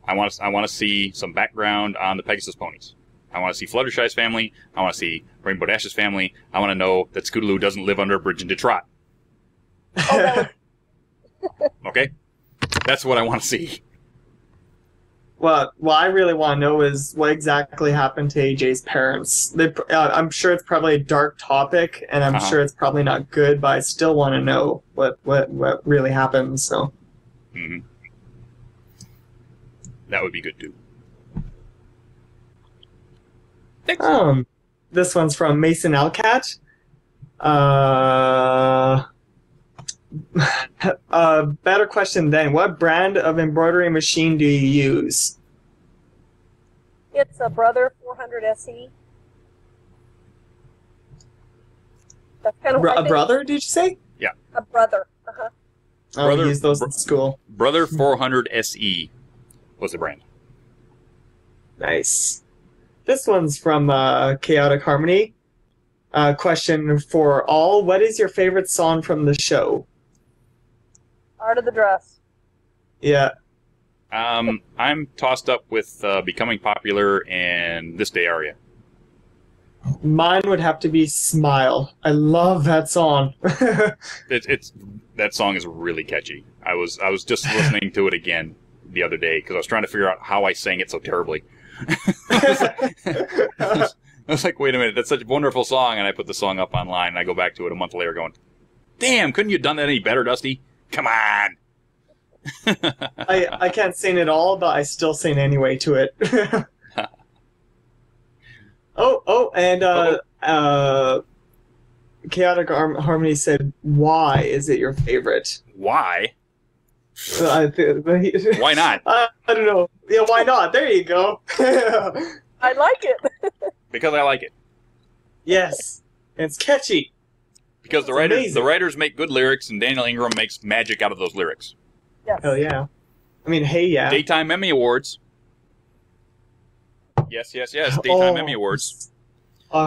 I want to see some background on the Pegasus ponies. I want to see Fluttershy's family. I want to see Rainbow Dash's family. I want to know that Scootaloo doesn't live under a bridge into Trot. Okay? That's what I want to see. Well, what I really want to know is what exactly happened to AJ's parents. I'm sure it's probably a dark topic, and I'm sure it's probably not good, but I still want to know what really happened. So, that would be good too. This one's from Mason Alcat. Better question then. What brand of embroidery machine do you use? It's a Brother 400 SE. That's kind of a brother, did you say? Yeah. A Brother. We use those in school. Brother 400 SE was the brand. Nice. This one's from Chaotic Harmony. Question for all. What is your favorite song from the show? Art of the Dress. Yeah. I'm tossed up with Becoming Popular and This Day Aria. Mine would have to be Smile. I love that song. That song is really catchy. I was just listening to it again the other day because I was trying to figure out how I sang it so terribly. I was like, wait a minute, that's such a wonderful song, and I put the song up online, and I go back to it a month later going, damn, couldn't you have done that any better, Dusty? Come on! I can't sing it all, but I still sing anyway to it. Chaotic Harmony said, why is it your favorite? Why? Why not? I don't know. Yeah, why not? There you go. I like it. Because I like it. Yes. And it's catchy. Because the writers make good lyrics, and Daniel Ingram makes magic out of those lyrics. Yes. Hell yeah. I mean, hey, yeah. Daytime Emmy Awards. Yes. Daytime Emmy Awards.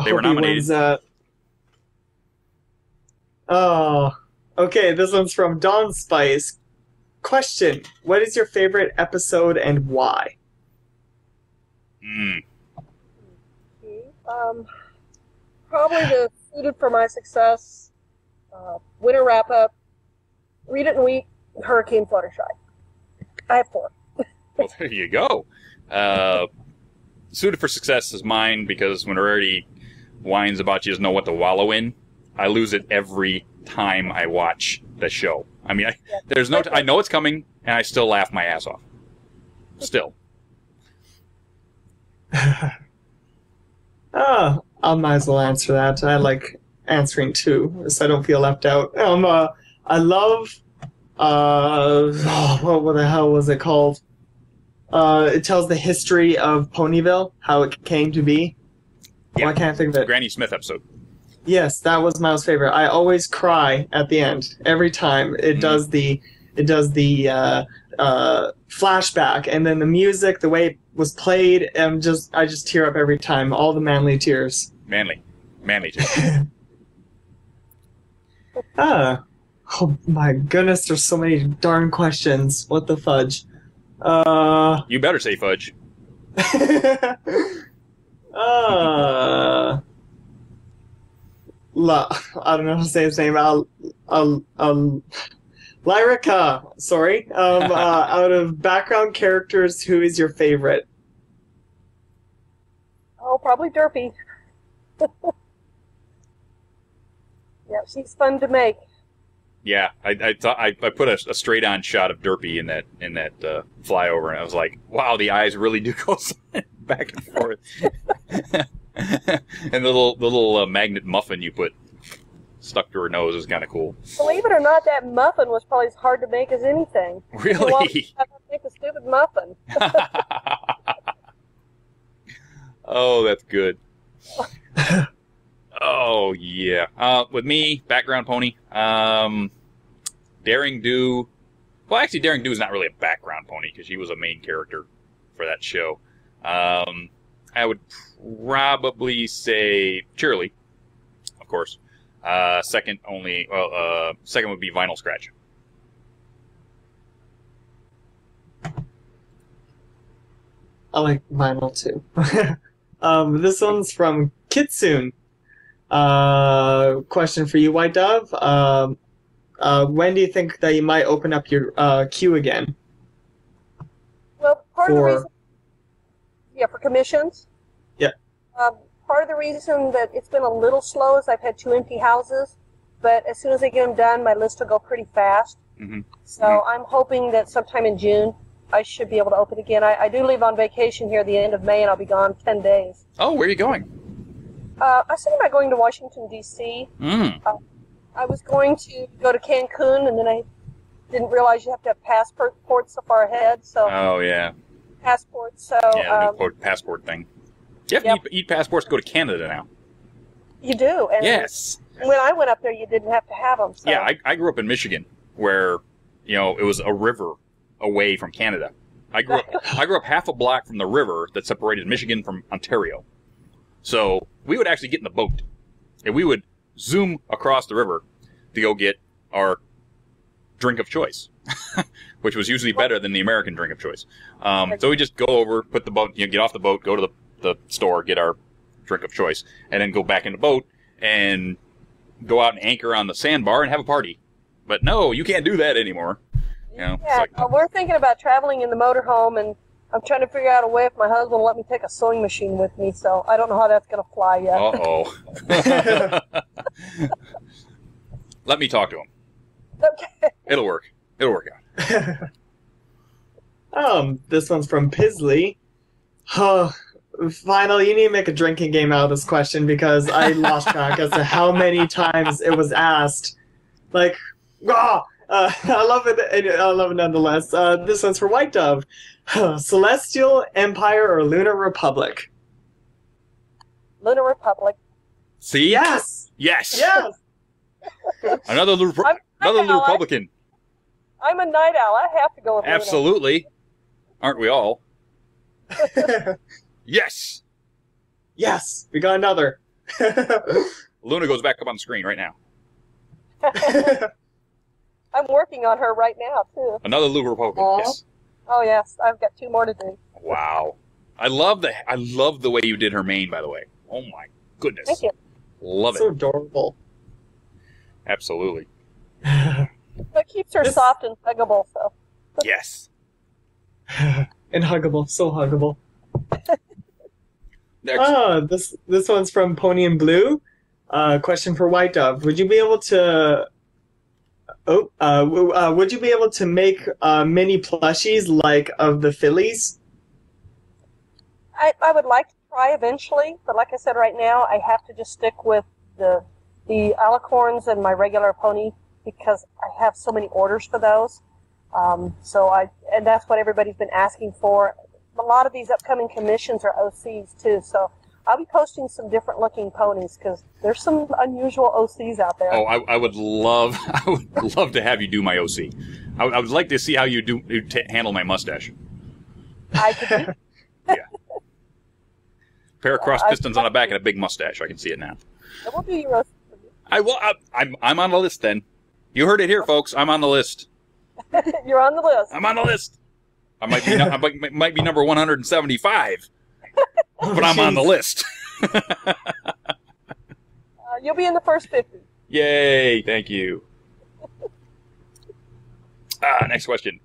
They were nominated. Okay, this one's from Dawn Spice. Question: what is your favorite episode and why? Probably the Suited for My Success, Winter Wrap-Up, Read It and Weep, Hurricane Fluttershy. I have 4. Well, there you go. Suited for Success is mine because when Rarity whines about she doesn't know what to wallow in, I lose it every time I watch the show. I mean, there's no. I know it's coming, and I still laugh my ass off. Still. I might as well answer that. I like answering too, so I don't feel left out. I love. What the hell was it called? It tells the history of Ponyville, how it came to be. Yeah. I can't think of it. Granny Smith episode. Yes, that was my favorite. I always cry at the end every time it does the flashback, and then the music, the way it was played, I just tear up every time. All the manly tears. Manly tears. Oh my goodness! There's so many darn questions. What the fudge? You better say fudge. I don't know how to say his name. Lyrica. Sorry. Out of background characters, who is your favorite? Oh, probably Derpy. Yeah, she's fun to make. Yeah, I thought I put a straight on shot of Derpy in that flyover, and I was like, wow, the eyes really do go back and forth. And the little magnet muffin you put stuck to her nose is kind of cool. Believe it or not, that muffin was probably as hard to make as anything. Really? You have to make a stupid muffin. Oh, that's good. Oh, yeah. With me, background pony. Daring Do. Well, actually, Daring Do is not really a background pony because she was a main character for that show. I would probably say Cheerily, of course. Second would be Vinyl Scratch. I like vinyl too. This one's from Kitsune. Question for you, White Dove. When do you think that you might open up your queue again? Well, part of the reason... Yeah, for commissions? Yeah. Part of the reason that it's been a little slow is I've had 2 empty houses, but as soon as I get them done, my list will go pretty fast. Mm-hmm. So I'm hoping that sometime in June, I should be able to open again. I do leave on vacation here at the end of May, and I'll be gone 10 days. Oh, where are you going? I was thinking about going to Washington, D.C. I was going to go to Cancun, and then I didn't realize you have to have passports so far ahead. So Oh, yeah. Passports, so... Yeah, the new passport thing. You have to eat passports to go to Canada now. You do. And yes. When I went up there, you didn't have to have them. So. Yeah, I grew up in Michigan, where, it was a river away from Canada. I grew up half a block from the river that separated Michigan from Ontario. So we would actually get in the boat, and we would zoom across the river to go get our drink of choice, which was usually better than the American drink of choice. So we just go over, put the boat, get off the boat, go to the store, get our drink of choice, and then go back in the boat and go out and anchor on the sandbar and have a party. But no, you can't do that anymore. Yeah, we're thinking about traveling in the motorhome, and I'm trying to figure out a way if my husband will let me take a sewing machine with me, so I don't know how that's going to fly yet. Uh-oh. Let me talk to him. Okay. It'll work. It'll work out. This one's from Pisley. Final, you need to make a drinking game out of this question because I lost track as to how many times it was asked. I love it. I love it nonetheless. This one's for White Dove. Celestial Empire or Lunar Republic? Lunar Republic. See? Yes. Yes. Yes. Another Republican. I'm a night owl. I have to go with Absolutely. Lunar. Aren't we all? Yes. Yes. We got another. Luna goes back up on the screen right now. I'm working on her right now too. Another Lubripoken. Yes. Oh yes, I've got 2 more to do. Wow. I love the way you did her mane, by the way. Oh my goodness. Thank you. Love it. So adorable. Absolutely. It keeps her soft and huggable, so. Yes. And huggable, so huggable. Next. This one's from Pony and Blue. Question for White Dove: would you be able to? Would you be able to make mini plushies like of the Phillies? I would like to try eventually, but like I said, right now I have to just stick with the alicorns and my regular pony because I have so many orders for those. And that's what everybody's been asking for. A lot of these upcoming commissions are OCs too, so I'll be posting some different looking ponies because there's some unusual OCs out there. Oh, I would love to have you do my OC. I would like to see how you handle my mustache. I could Yeah. Pair of cross pistons on the back and a big mustache. I can see it now. I will do your OC for you. I will. I'm on the list then. You heard it here, folks. I'm on the list. You're on the list. I'm on the list. I might be number 175, but I'm on the list. You'll be in the first 50. Yay! Thank you. Next question.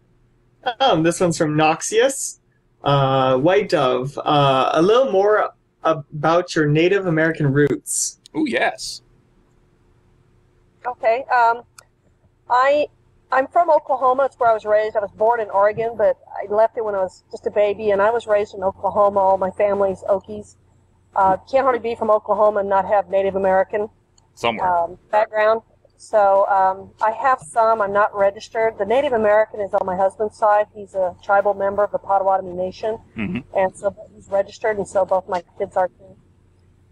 This one's from Noxious. White Dove, a little more about your Native American roots. Oh, yes. Okay. I'm from Oklahoma. It's where I was raised. I was born in Oregon, but I left it when I was just a baby, and I was raised in Oklahoma. All my family's Okies. Can't hardly be from Oklahoma and not have Native American background. So I have some. I'm not registered. The Native American is on my husband's side. He's a tribal member of the Potawatomi Nation, and so he's registered, and so both my kids are too.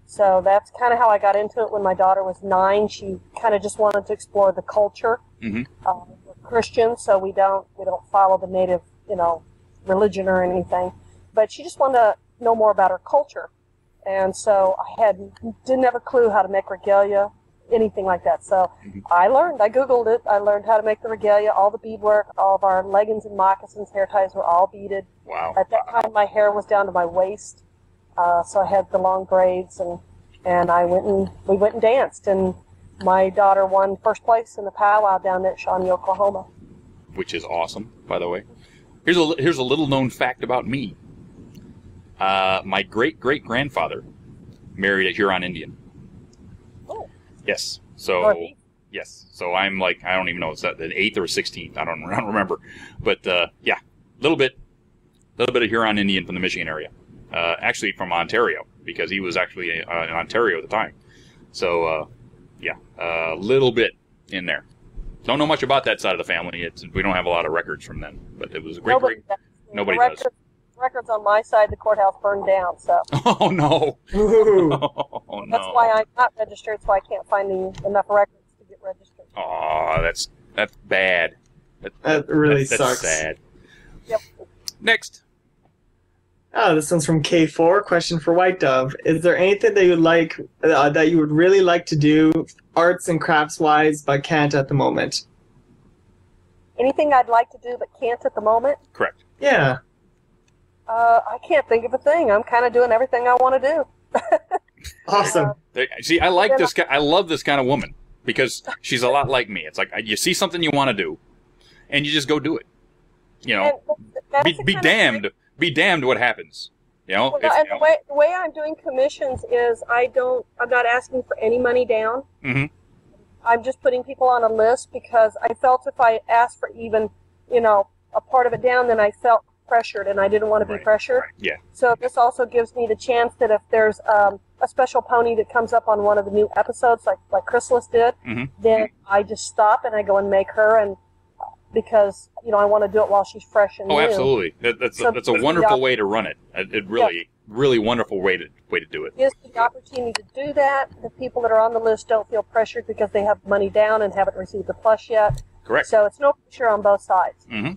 So that's kind of how I got into it when my daughter was 9. She kind of just wanted to explore the culture. We're Christians, so we don't follow the native, religion or anything. But she just wanted to know more about her culture. And so I didn't have a clue how to make regalia, anything like that. So I Googled it. I learned how to make the regalia, all the beadwork, all of our leggings and moccasins, hair ties were all beaded. Wow. At that time, my hair was down to my waist. So I had the long braids, and we went and danced, and my daughter won first place in the powwow down at Shawnee, Oklahoma. Which is awesome, by the way. Here's a little known fact about me. My great-great-grandfather married a Huron Indian. Oh. Yes. So yes. So I'm like, I don't even know, it's the 8th or 16th. I don't remember. But yeah, little bit of Huron Indian from the Michigan area. Actually from Ontario, because he was actually in Ontario at the time. So yeah, a little bit in there. Don't know much about that side of the family. We don't have a lot of records from them, but it was a great. Nobody does. Records on my side, the courthouse burned down. So. Oh no. Oh, no. That's why I'm not registered. So I can't find enough records to get registered. Oh, that's bad. That really sucks. That's sad. Yep. Next. This one's from K4. Question for White Dove: is there anything that you would really like to do, arts and crafts wise, but can't at the moment? Anything I'd like to do but can't at the moment? Correct. Yeah. I can't think of a thing. I'm kind of doing everything I want to do. Awesome. See, I like this. I love this kind of woman because she's a lot like me. It's like you see something you want to do, and you just go do it. Be damned. Be damned what happens. The way I'm doing commissions is I'm not asking for any money down. Mm-hmm. I'm just putting people on a list because I felt if I asked for even, a part of it down, then I felt pressured, and I didn't want to be pressured. Right. Yeah. So this also gives me the chance that if there's a special pony that comes up on one of the new episodes, like Chrysalis did, then I just stop and I go and make her, and because I want to do it while she's fresh and new. Oh, absolutely. That's a wonderful way to run it. It really wonderful way to do it. Gives the opportunity to do that. The people that are on the list don't feel pressured because they have money down and haven't received the plush yet. Correct. So it's no pressure on both sides. Mm-hmm.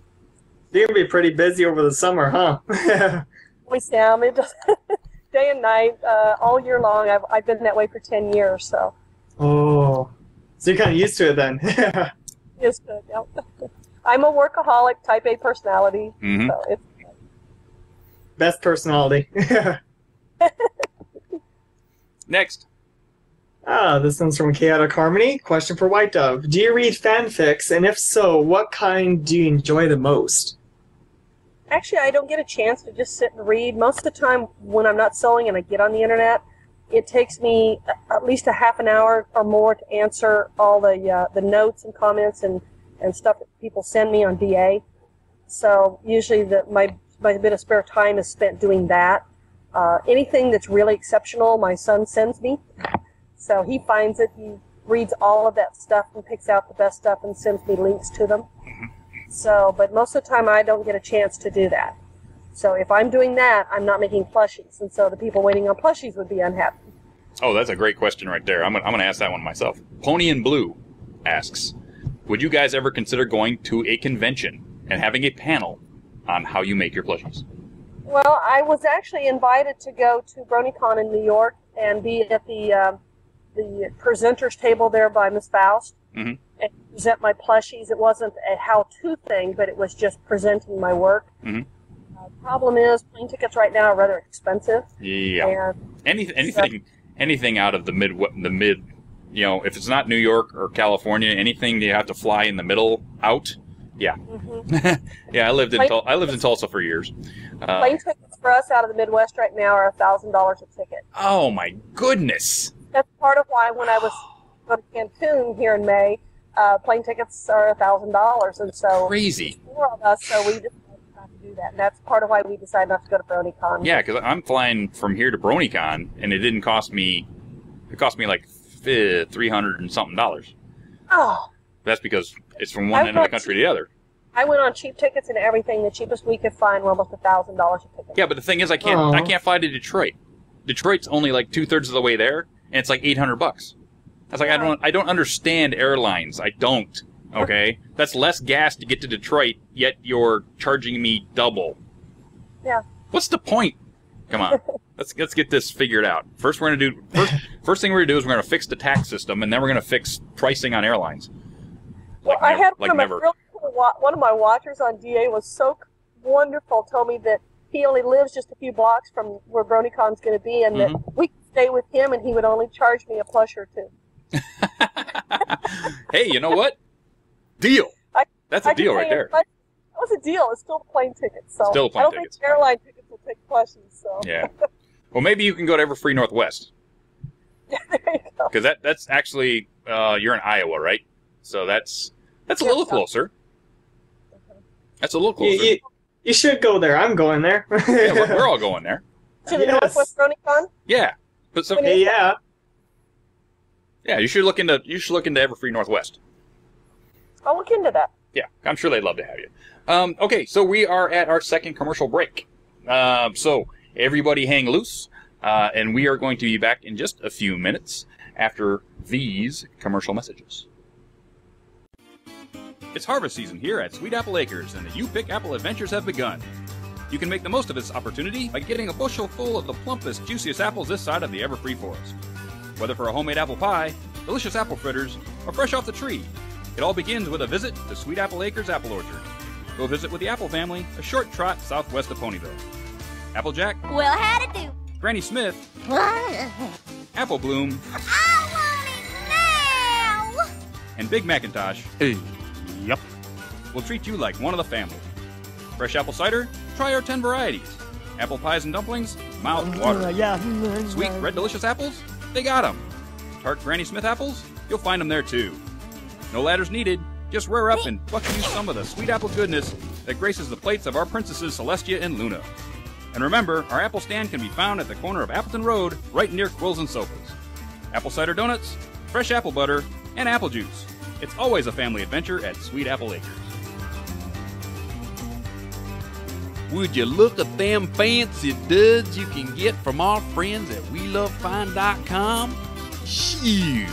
You're going to be pretty busy over the summer, huh? We Sam, it just day and night, all year long. I've been that way for 10 years, so. Oh. So you're kind of used to it then. is good. Yep. I'm a workaholic, type A personality. Mm-hmm. So it's Best personality. Next. This one's from Chaotic Harmony. Question for White Dove. Do you read fanfics? And if so, what kind do you enjoy the most? Actually, I don't get a chance to just sit and read. Most of the time when I'm not sewing and I get on the internet, it takes me at least a half an hour or more to answer all the notes and comments and stuff that people send me on DA. So usually my bit of spare time is spent doing that. Anything that's really exceptional, my son sends me. So he finds it, he reads all of that stuff and picks out the best stuff and sends me links to them. So, but most of the time I don't get a chance to do that. So if I'm doing that, I'm not making plushies, and so the people waiting on plushies would be unhappy. Oh, that's a great question right there. I'm gonna ask that one myself. Pony in Blue asks, would you guys ever consider going to a convention and having a panel on how you make your plushies? Well, I was actually invited to go to BronyCon in New York and be at the presenters table there by Miss Faust and present my plushies. It wasn't a how-to thing, but it was just presenting my work. Problem is, plane tickets right now are rather expensive. Yeah. And anything out of the mid, you know, if it's not New York or California, anything you have to fly in the middle out. Yeah. Yeah, I lived in Tulsa for years. Plane tickets for us out of the Midwest right now are $1,000 a ticket. Oh my goodness! That's part of why when I was going to Cancun here in May, plane tickets are $1,000, and so Crazy. Four of us, so we decided not to do that, and that's part of why we decided not to go to BronyCon. Yeah, because I'm flying from here to BronyCon, and it didn't cost me. It cost me like $300 and something. Oh. That's because it's from one end of the country to the other. I went on cheap tickets and everything. The cheapest we could find were almost $1,000 a ticket. Yeah, but the thing is, I can't fly to Detroit. Detroit's only like 2/3 of the way there, and it's like $800. I was like, I don't understand airlines. I don't. Okay, that's less gas to get to Detroit, yet you're charging me double. Yeah. What's the point? Come on, let's get this figured out. First thing we're gonna do is we're gonna fix the tax system, and then we're gonna fix pricing on airlines. Well, I had one of my watchers on DA was so wonderful. Told me that he only lives just a few blocks from where BronyCon's going to be, and that we could stay with him, and he would only charge me a plush or two. Hey, you know what? Deal. That's a deal right there. That was a deal. It's still plane tickets. So still plane I don't tickets. think airline tickets will take plushies. So yeah. Well, maybe you can go to Everfree Northwest. There you go. Because that's actually you're in Iowa, right? So that's a little closer. That's a little closer. You should go there. I'm going there. Yeah, we're all going there. To the Northwest BronyCon? Yeah. But yeah. Yeah, you should look into Everfree Northwest. I'll look into that. Yeah, I'm sure they'd love to have you. Okay, so we are at our second commercial break. So everybody hang loose, and we are going to be back in just a few minutes after these commercial messages. It's harvest season here at Sweet Apple Acres, and the You Pick Apple adventures have begun. You can make the most of this opportunity by getting a bushel full of the plumpest, juiciest apples this side of the Everfree forest. Whether for a homemade apple pie, delicious apple fritters, or fresh off the tree, it all begins with a visit to Sweet Apple Acres Apple Orchard. Go visit with the Apple family, a short trot southwest of Ponyville. Applejack. Well, how'd it do? Granny Smith. Apple Bloom. I want it now! And Big Macintosh. Yep. Will treat you like one of the family. Fresh apple cider? Try our 10 varieties. Apple pies and dumplings? Mouth water. Sweet, red, delicious apples? They got 'em. Tart Granny Smith apples? You'll find them there too. No ladders needed. Just rear up and pluck you some of the sweet apple goodness that graces the plates of our princesses Celestia and Luna. And remember, our apple stand can be found at the corner of Appleton Road, right near Quills and Sofas. Apple cider donuts, fresh apple butter, and apple juice. It's always a family adventure at Sweet Apple Acres. Would you look at them fancy duds you can get from our friends at WeLoveFine.com? Shoot!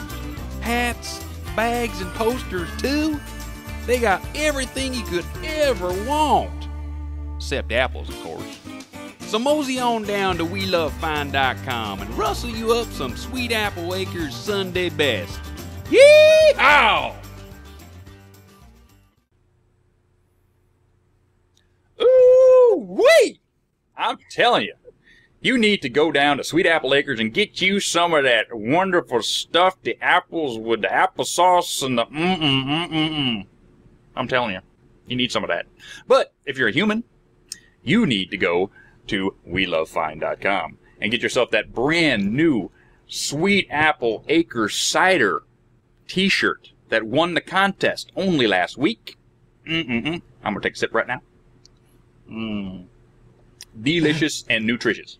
Hats, bags, and posters too? They got everything you could ever want. Except apples, of course. So mosey on down to WeLoveFine.com and rustle you up some Sweet Apple Acres Sunday best. Yee-haw! telling you, you need to go down to Sweet Apple Acres and get you some of that wonderful stuff, the apples with the applesauce and the I'm telling you, you need some of that. But if you're a human, you need to go to WeLoveFine.com and get yourself that brand new Sweet Apple Acre Cider t-shirt that won the contest only last week. I'm going to take a sip right now. Delicious and nutritious.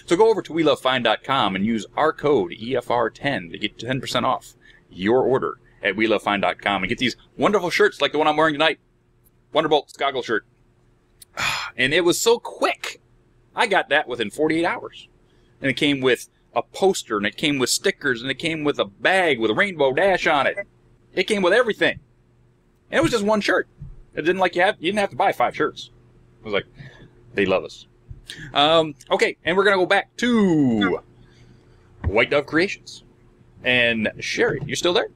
So go over to WeLoveFine.com and use our code EFR10 to get 10% off your order at WeLoveFine.com and get these wonderful shirts like the one I'm wearing tonight. Wonderbolt Goggle shirt. And it was so quick. I got that within 48 hours. And it came with a poster, and it came with stickers, and it came with a bag with a rainbow dash on it. It came with everything. And it was just one shirt. It didn't like you didn't have to buy 5 shirts. It was like, they love us. Okay, and we're going to go back to WhiteDove-Creations. And Sherry, you still there?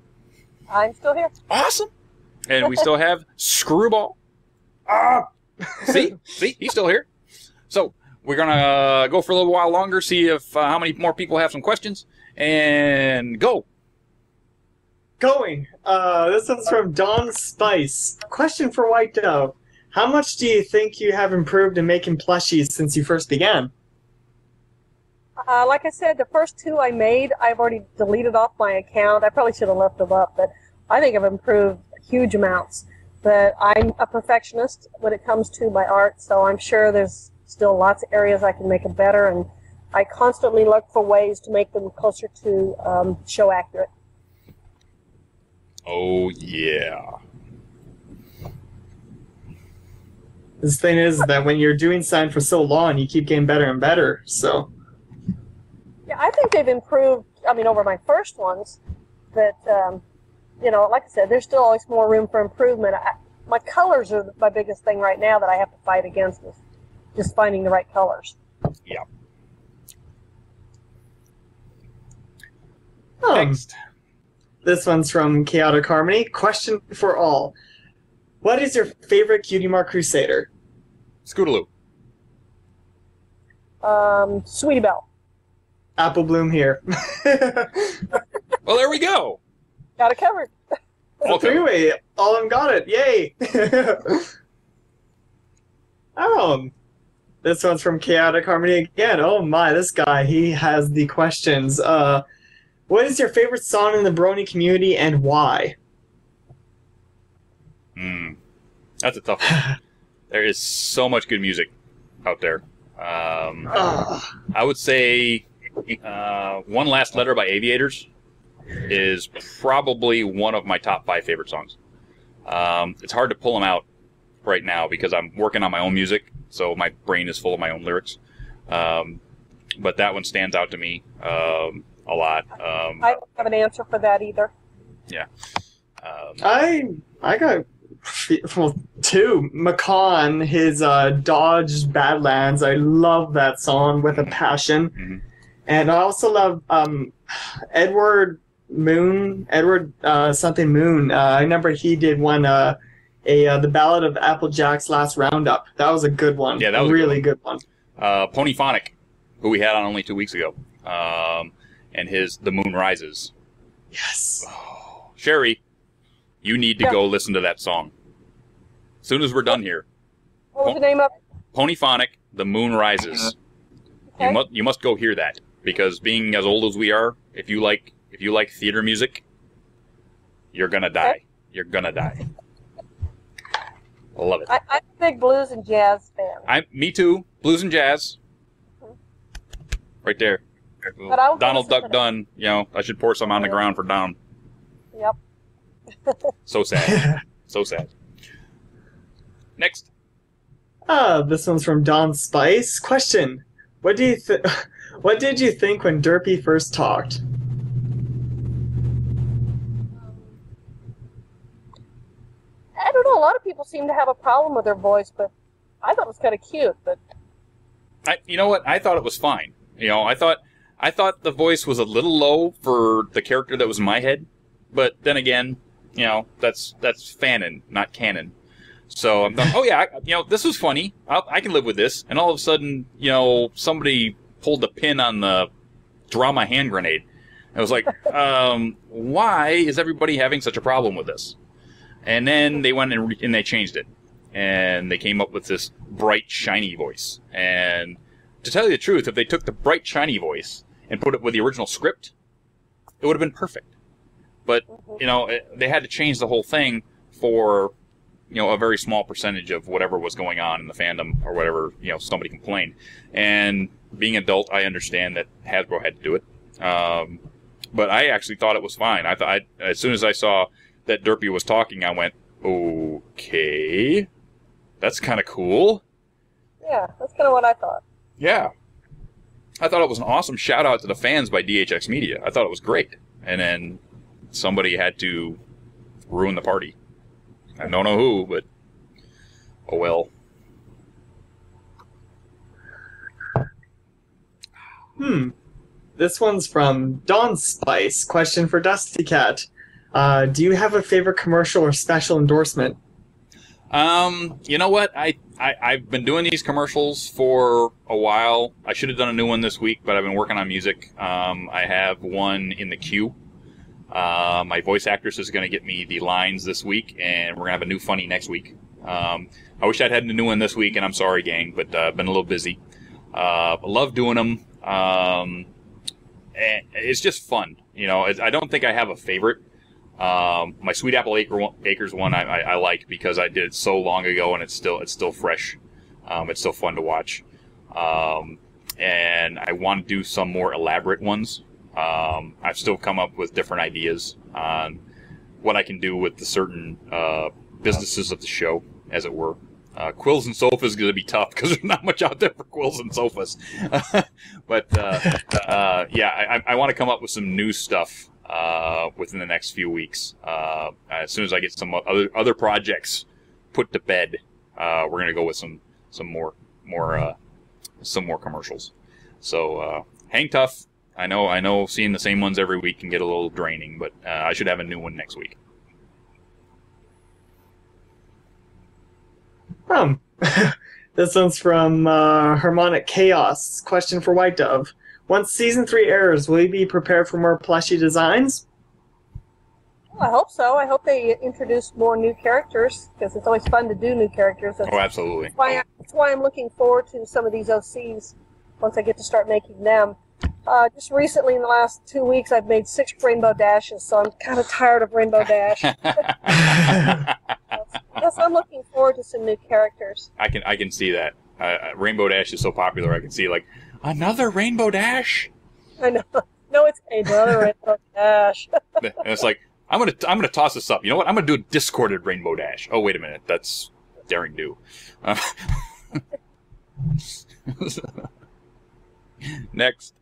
I'm still here. Awesome. And we still have Screwball. See, he's still here. So we're gonna go for a little while longer, see if how many more people have some questions, and go. Going. This one's from Don Spice. Question for White Dove: how much do you think you have improved in making plushies since you first began? Like I said, the first 2 I made, I've already deleted off my account. I probably should have left them up, but I think I've improved huge amounts. But I'm a perfectionist when it comes to my art, so I'm sure there's still lots of areas I can make them better, and I constantly look for ways to make them closer to show accurate. Oh, yeah. This thing is that when you're doing something for so long, you keep getting better and better, so... Yeah, I think they've improved, over my first ones, but, like I said, there's still always more room for improvement. My colors are my biggest thing right now that I have to fight against, is just finding the right colors. Yeah. Next. This one's from Chaotic Harmony. Question for all. What is your favorite Cutie Mark Crusader? Scootaloo. Sweetie Belle. Apple Bloom here. Well, there we go. Got it covered. Three-way. All of them got it. Yay. This one's from Chaotic Harmony again. Oh my, this guy, he has the questions. What is your favorite song in the Brony community and why? That's a tough one. There is so much good music out there. I would say One Last Letter by Aviators is probably one of my top 5 favorite songs. It's hard to pull them out right now because I'm working on my own music, so my brain is full of my own lyrics. But that one stands out to me a lot. I don't have an answer for that either. Yeah. I got 2. Macan, his Dodge Badlands. I love that song with a passion. Mm-hmm. And I also love Edward something Moon. I remember he did one, the Ballad of Applejack's Last Roundup. That was a good one. Yeah, that was a really good one. Ponyphonic, who we had on only 2 weeks ago, and his The Moon Rises. Yes. Oh, Sherry, you need to go listen to that song. As soon as we're done here. What was the name of it? Ponyphonic, The Moon Rises. Okay. You must go hear that, because being as old as we are, if you like theater music, you're gonna die. Okay. You're gonna die. I love it. I'm a big blues and jazz fan. Me too. Blues and jazz. Right there. But I'll Donald listen Duck to Dunn. I should pour some on the ground for Don. Yep. So sad. So sad. Next. This one's from Don Spice. Question: What did you think when Derpy first talked? I don't know. A lot of people seem to have a problem with her voice, but I thought it was kind of cute. But You know what? I thought it was fine. I thought the voice was a little low for the character that was in my head. But then again, that's fanon, not canon. So I'm like, oh yeah, this was funny. I can live with this. And all of a sudden, somebody pulled the pin on the drama hand grenade. I was like, why is everybody having such a problem with this? And then they went and they changed it. And they came up with this bright, shiny voice. And to tell you the truth, if they took the bright, shiny voice and put it with the original script, it would have been perfect. But, they had to change the whole thing for, a very small percentage of whatever was going on in the fandom or whatever, somebody complained. And being an adult, I understand that Hasbro had to do it. But I actually thought it was fine. I thought, as soon as I saw that Derpy was talking, I went, okay, that's kind of cool. Yeah, that's kind of what I thought. Yeah. I thought it was an awesome shout-out to the fans by DHX Media. I thought it was great. And then somebody had to ruin the party. I don't know who, but oh well. This one's from Dawn Spice. Question for DustyKatt. Do you have a favorite commercial or special endorsement? You know what? I've been doing these commercials for a while. I should have done a new one this week, but I've been working on music. I have one in the queue. My voice actress is going to get me the lines this week, and we're going to have a new funny next week. I wish I'd had a new one this week, and I'm sorry, gang, but I've been a little busy. I love doing them. And it's just fun. I don't think I have a favorite. My Sweet Apple Acres one I like because I did it so long ago, and it's still fresh. It's still fun to watch. And I want to do some more elaborate ones. I've still come up with different ideas on what I can do with the certain businesses of the show, as it were. Quills and sofas is going to be tough because there's not much out there for quills and sofas. But yeah, I want to come up with some new stuff within the next few weeks. As soon as I get some other projects put to bed, we're going to go with some more commercials. So hang tough. I know seeing the same ones every week can get a little draining, but I should have a new one next week. This one's from Harmonic Chaos. Question for White Dove. Once Season 3 airs, will you be prepared for more plushie designs? I hope so. I hope they introduce more new characters, because it's always fun to do new characters. Oh, absolutely. That's why I'm looking forward to some of these OCs once I get to start making them. Just recently, in the last 2 weeks, I've made 6 Rainbow Dashes, so I'm kind of tired of Rainbow Dash. Yes, I'm looking forward to some new characters. I can see that. Rainbow Dash is so popular. I can see another Rainbow Dash. I know. No, it's another Rainbow Dash. And it's like I'm gonna toss this up. You know what? I'm gonna do a discorded Rainbow Dash. Oh, wait a minute. That's daring do. Next.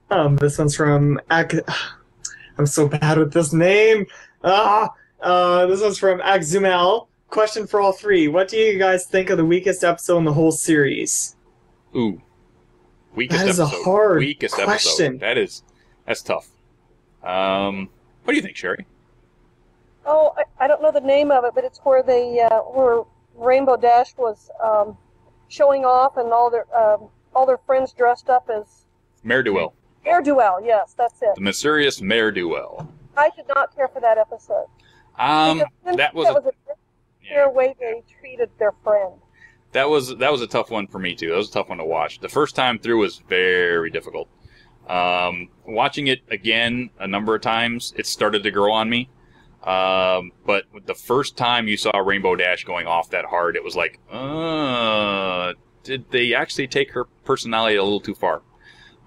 This one's from I'm so bad with this name. This one's from Axumel. Question for all three. What do you guys think of the weakest episode in the whole series? Ooh. Weakest episode. That is a hard weakest question. Episode. That's tough. What do you think, Sherry? Oh, I don't know the name of it, but it's where where Rainbow Dash was showing off, and all their friends dressed up as Mare-Duel. Mare-Duel, yes, that's it. The mysterious Mare-Duel. I did not care for that episode. That was a fair way they treated their friend. That was a tough one for me too. That was a tough one to watch. The first time through was very difficult. Watching it again a number of times, it started to grow on me. But the first time you saw Rainbow Dash going off that hard, it was like, did they actually take her personality a little too far?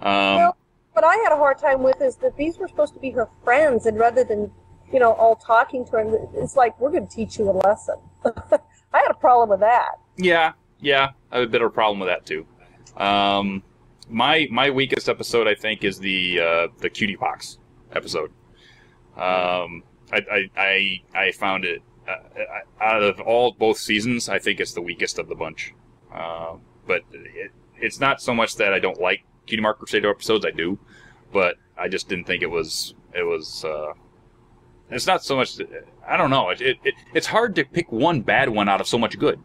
Well, what I had a hard time with is that these were supposed to be her friends, and rather than, all talking to her, it's like, we're going to teach you a lesson. I had a problem with that. Yeah, I have a bit of a problem with that too. My weakest episode, I think, is the Cutie Pox episode. I found it out of both seasons, I think it's the weakest of the bunch. But it's not so much that I don't like Cutie Mark Crusader episodes. I do, but I just didn't think it was It's not so much. I don't know. It's hard to pick one bad one out of so much good.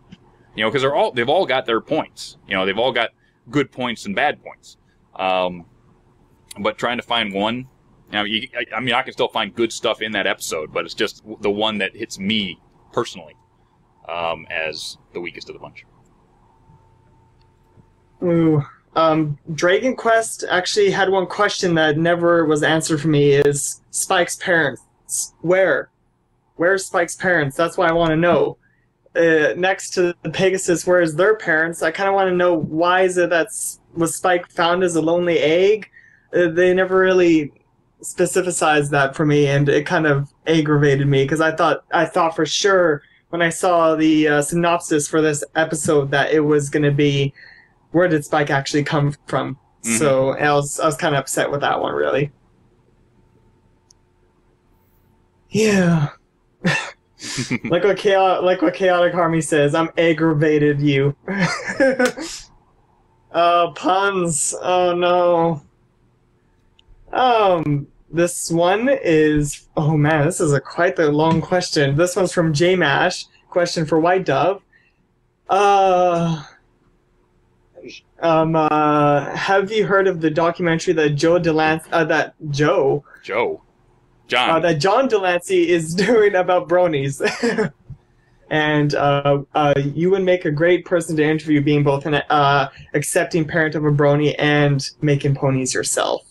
You know, because they've all got their points. You know, they've all got good points and bad points. But trying to find one, you know, I mean, I can still find good stuff in that episode, but it's just the one that hits me personally as the weakest of the bunch. Ooh. Dragon Quest actually had one question that never was answered for me, is Spike's parents. Where's Spike's parents? That's what I want to know. Next to the Pegasus, where's their parents? I kind of want to know, why is it was Spike found as a lonely egg? They never really specificized that for me, and it kind of aggravated me, because I thought for sure when I saw the synopsis for this episode that it was going to be, where did Spike actually come from? Mm-hmm. So I was kind of upset with that one, really. Yeah. like what Chaotic Army says, I'm aggravated you. Puns. Oh no. This one is, oh man, this is quite the long question. This one's from J Mash. Question for White Dove. Have you heard of the documentary that that John Delancey is doing about bronies? And you would make a great person to interview, being both an accepting parent of a brony and making ponies yourself.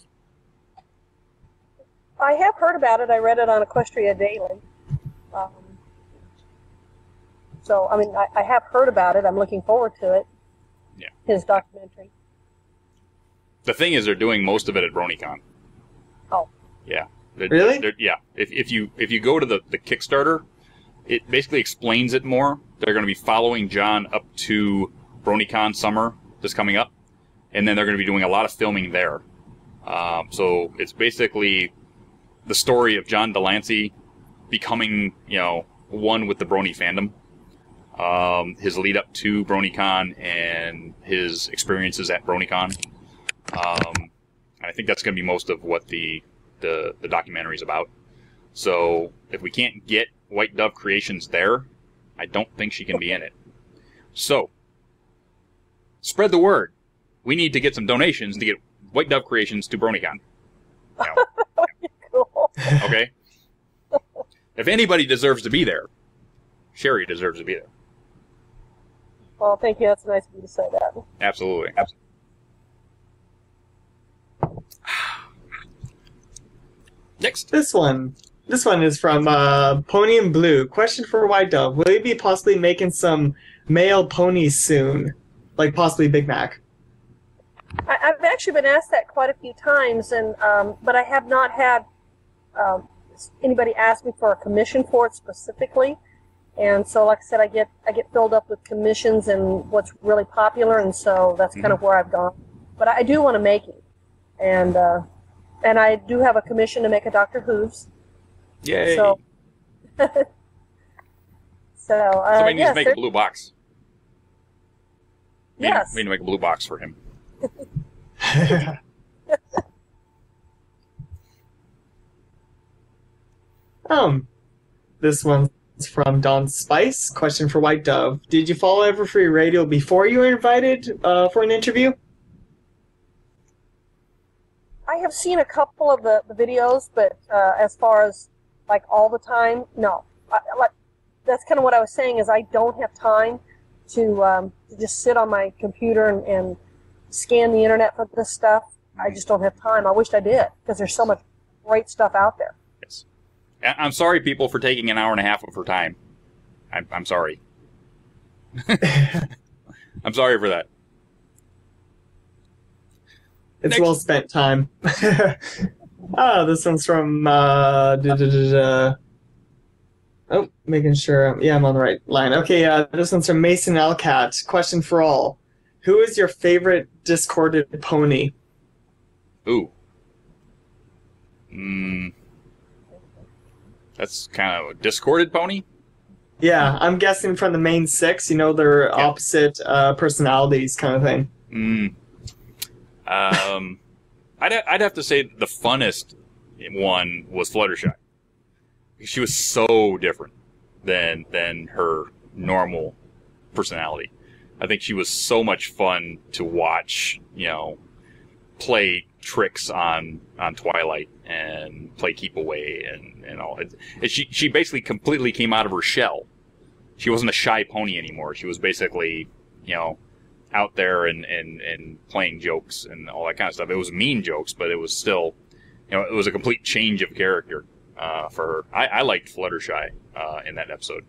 I have heard about it. I read it on Equestria Daily. So, I mean, I have heard about it. I'm looking forward to it. Yeah. His documentary. The thing is, they're doing most of it at BronyCon. Oh. Yeah. Really? Yeah. If you go to the Kickstarter, it basically explains it more. They're going to be following John up to BronyCon summer that's coming up, and then they're going to be doing a lot of filming there. So it's basically the story of John Delancey becoming, one with the Brony fandom. His lead up to BronyCon and his experiences at BronyCon. I think that's going to be most of what the documentary is about. So if we can't get WhiteDove-Creations there, I don't think she can be in it. So spread the word. We need to get some donations to get WhiteDove-Creations to BronyCon. Cool. Okay? If anybody deserves to be there, Sherry deserves to be there. Well, thank you. That's nice of you to say that. Absolutely. Next. This one is from Pony and Blue. Question for White Dove. Will you be possibly making some male ponies soon? Like possibly Big Mac? I've actually been asked that quite a few times, and but I have not had anybody ask me for a commission for it specifically. And so, like I said, I get filled up with commissions and what's really popular, and so that's kind of where I've gone. But I do want to make it, and I do have a commission to make a Doctor Who's. Yay! So, somebody needs to make a blue box. Yes. We need to make a blue box for him. This one's from Don Spice. Question for White Dove. Did you follow Everfree Radio before you were invited for an interview? I have seen a couple of the videos, but as far as like all the time, no. That's kind of what I was saying, is I don't have time to just sit on my computer and scan the internet for this stuff. I just don't have time. I wish I did, because there's so much great stuff out there. Yes. I'm sorry, people, for taking an hour and a half of her time. I'm sorry. I'm sorry for that. It's well spent time. This one's from making sure. Yeah, I'm on the right line. Okay, this one's from Mason Alcat. Question for all. Who is your favorite discorded pony? Ooh. That's kind of a discorded pony? Yeah, I'm guessing from the main six, they're opposite personalities kind of thing. I'd have to say the funnest one was Fluttershy. She was so different than her normal personality. I think she was so much fun to watch, you know, play tricks on Twilight and play keep away and all. She basically completely came out of her shell. She wasn't a shy pony anymore. She was basically, you know, out there and playing jokes and all that kind of stuff. It was mean jokes, but it was still, you know, it was a complete change of character for her. I liked Fluttershy in that episode.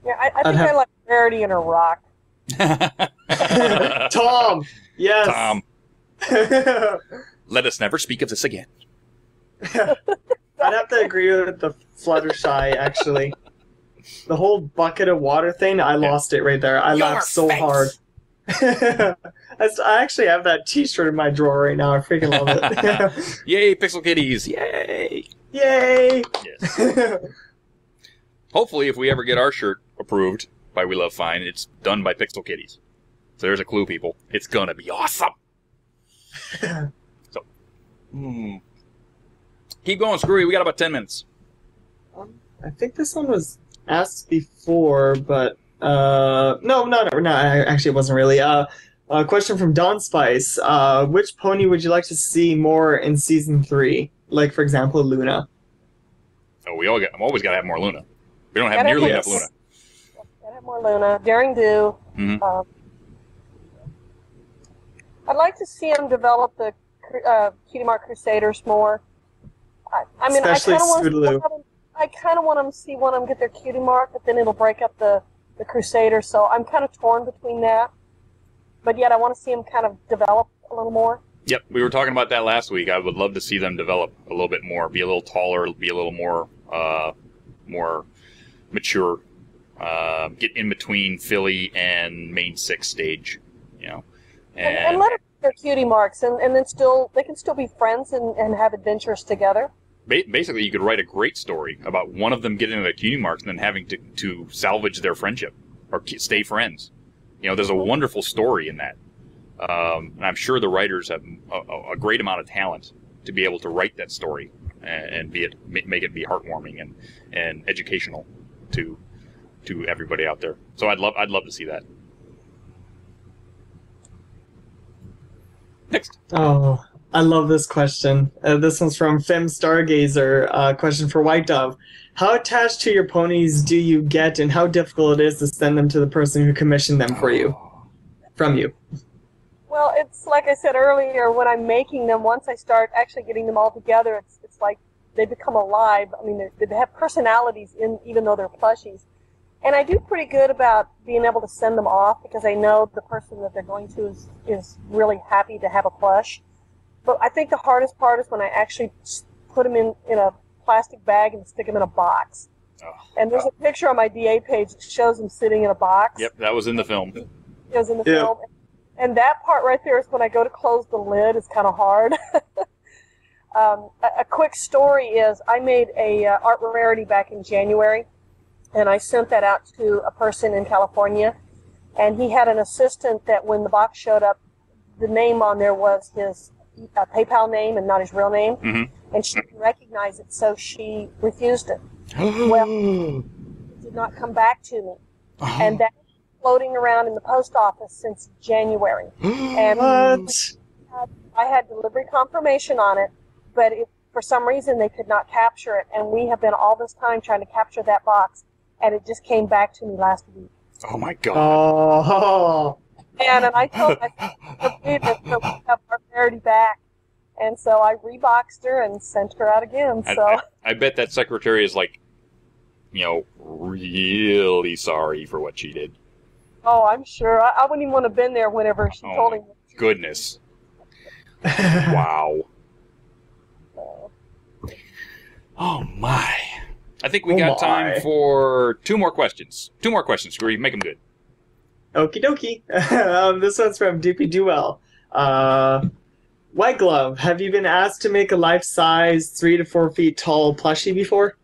Yeah, I think I like Rarity and her rock. Tom! Yes! Tom. Let us never speak of this again. I'd have to agree with the Fluttershy, actually. The whole bucket of water thing, I lost it right there. I laughed so hard. I actually have that t-shirt in my drawer right now. I freaking love it. Yay, Pixel Kitties! Yay! Yay! Yes. Hopefully, if we ever get our shirt approved by We Love Fine, it's done by Pixel Kitties. So there's a clue, people. It's gonna be awesome! So, keep going, Screwy. We got about 10 minutes. I think this one was asked before, but no, actually it wasn't really. A question from Dawn Spice. Which pony would you like to see more in season 3? Like, for example, Luna. Oh, I'm always got to have more Luna. We don't have nearly enough Luna. Gotta have more Luna. Daring Do. Mm-hmm. I'd like to see them develop the Cutie Mark Crusaders more. I mean, especially I kind of Scootaloo. I kind of want them to see one of them get their cutie mark, but then it'll break up the Crusaders. So I'm kind of torn between that. But yet I want to see them kind of develop a little more. Yep, we were talking about that last week. I would love to see them develop a little bit more, be a little taller, be a little more mature, get in between Philly and main 6 stage, you know. And let them get their cutie marks, and then they can still be friends and have adventures together. Basically, you could write a great story about one of them getting their cutie marks and then having to salvage their friendship or stay friends. You know, there's a wonderful story in that. And I'm sure the writers have a great amount of talent to be able to write that story and make it be heartwarming and educational to everybody out there. So I'd love to see that. Next. Oh, I love this question. This one's from Fem Stargazer. Question for White Dove. How attached to your ponies do you get, and how difficult it is to send them to the person who commissioned them from you? Well, it's like I said earlier, when I'm making them, once I start actually getting them all together, it's like they become alive. I mean, they have personalities, even though they're plushies. And I do pretty good about being able to send them off because I know the person that they're going to is really happy to have a plush. But I think the hardest part is when I actually put them in a plastic bag and stick them in a box. Oh, and there's a picture on my DA page that shows them sitting in a box. Yep, that was in the film. It was in the film. And that part right there is when I go to close the lid. It's kind of hard. A quick story is I made a art rarity back in January, and I sent that out to a person in California, and he had an assistant that when the box showed up, the name on there was his PayPal name and not his real name, and she didn't recognize it, so she refused it. Well, it did not come back to me, and that was floating around in the post office since January. And I had delivery confirmation on it, but for some reason they could not capture it, and we have been all this time trying to capture that box, and it just came back to me last week. Oh my God. Oh. And I told her that we have our rarity back. And so I reboxed her and sent her out again. So I bet that secretary is like, you know, really sorry for what she did. Oh, I'm sure. I wouldn't even want to have been there whenever she told him. Goodness. Wow. Oh my. I think we got time for 2 more questions. 2 more questions, Screwy. Make them good. Okie dokie. This one's from Doopy Duel. White Glove, have you been asked to make a life-size 3 to 4 feet tall plushie before?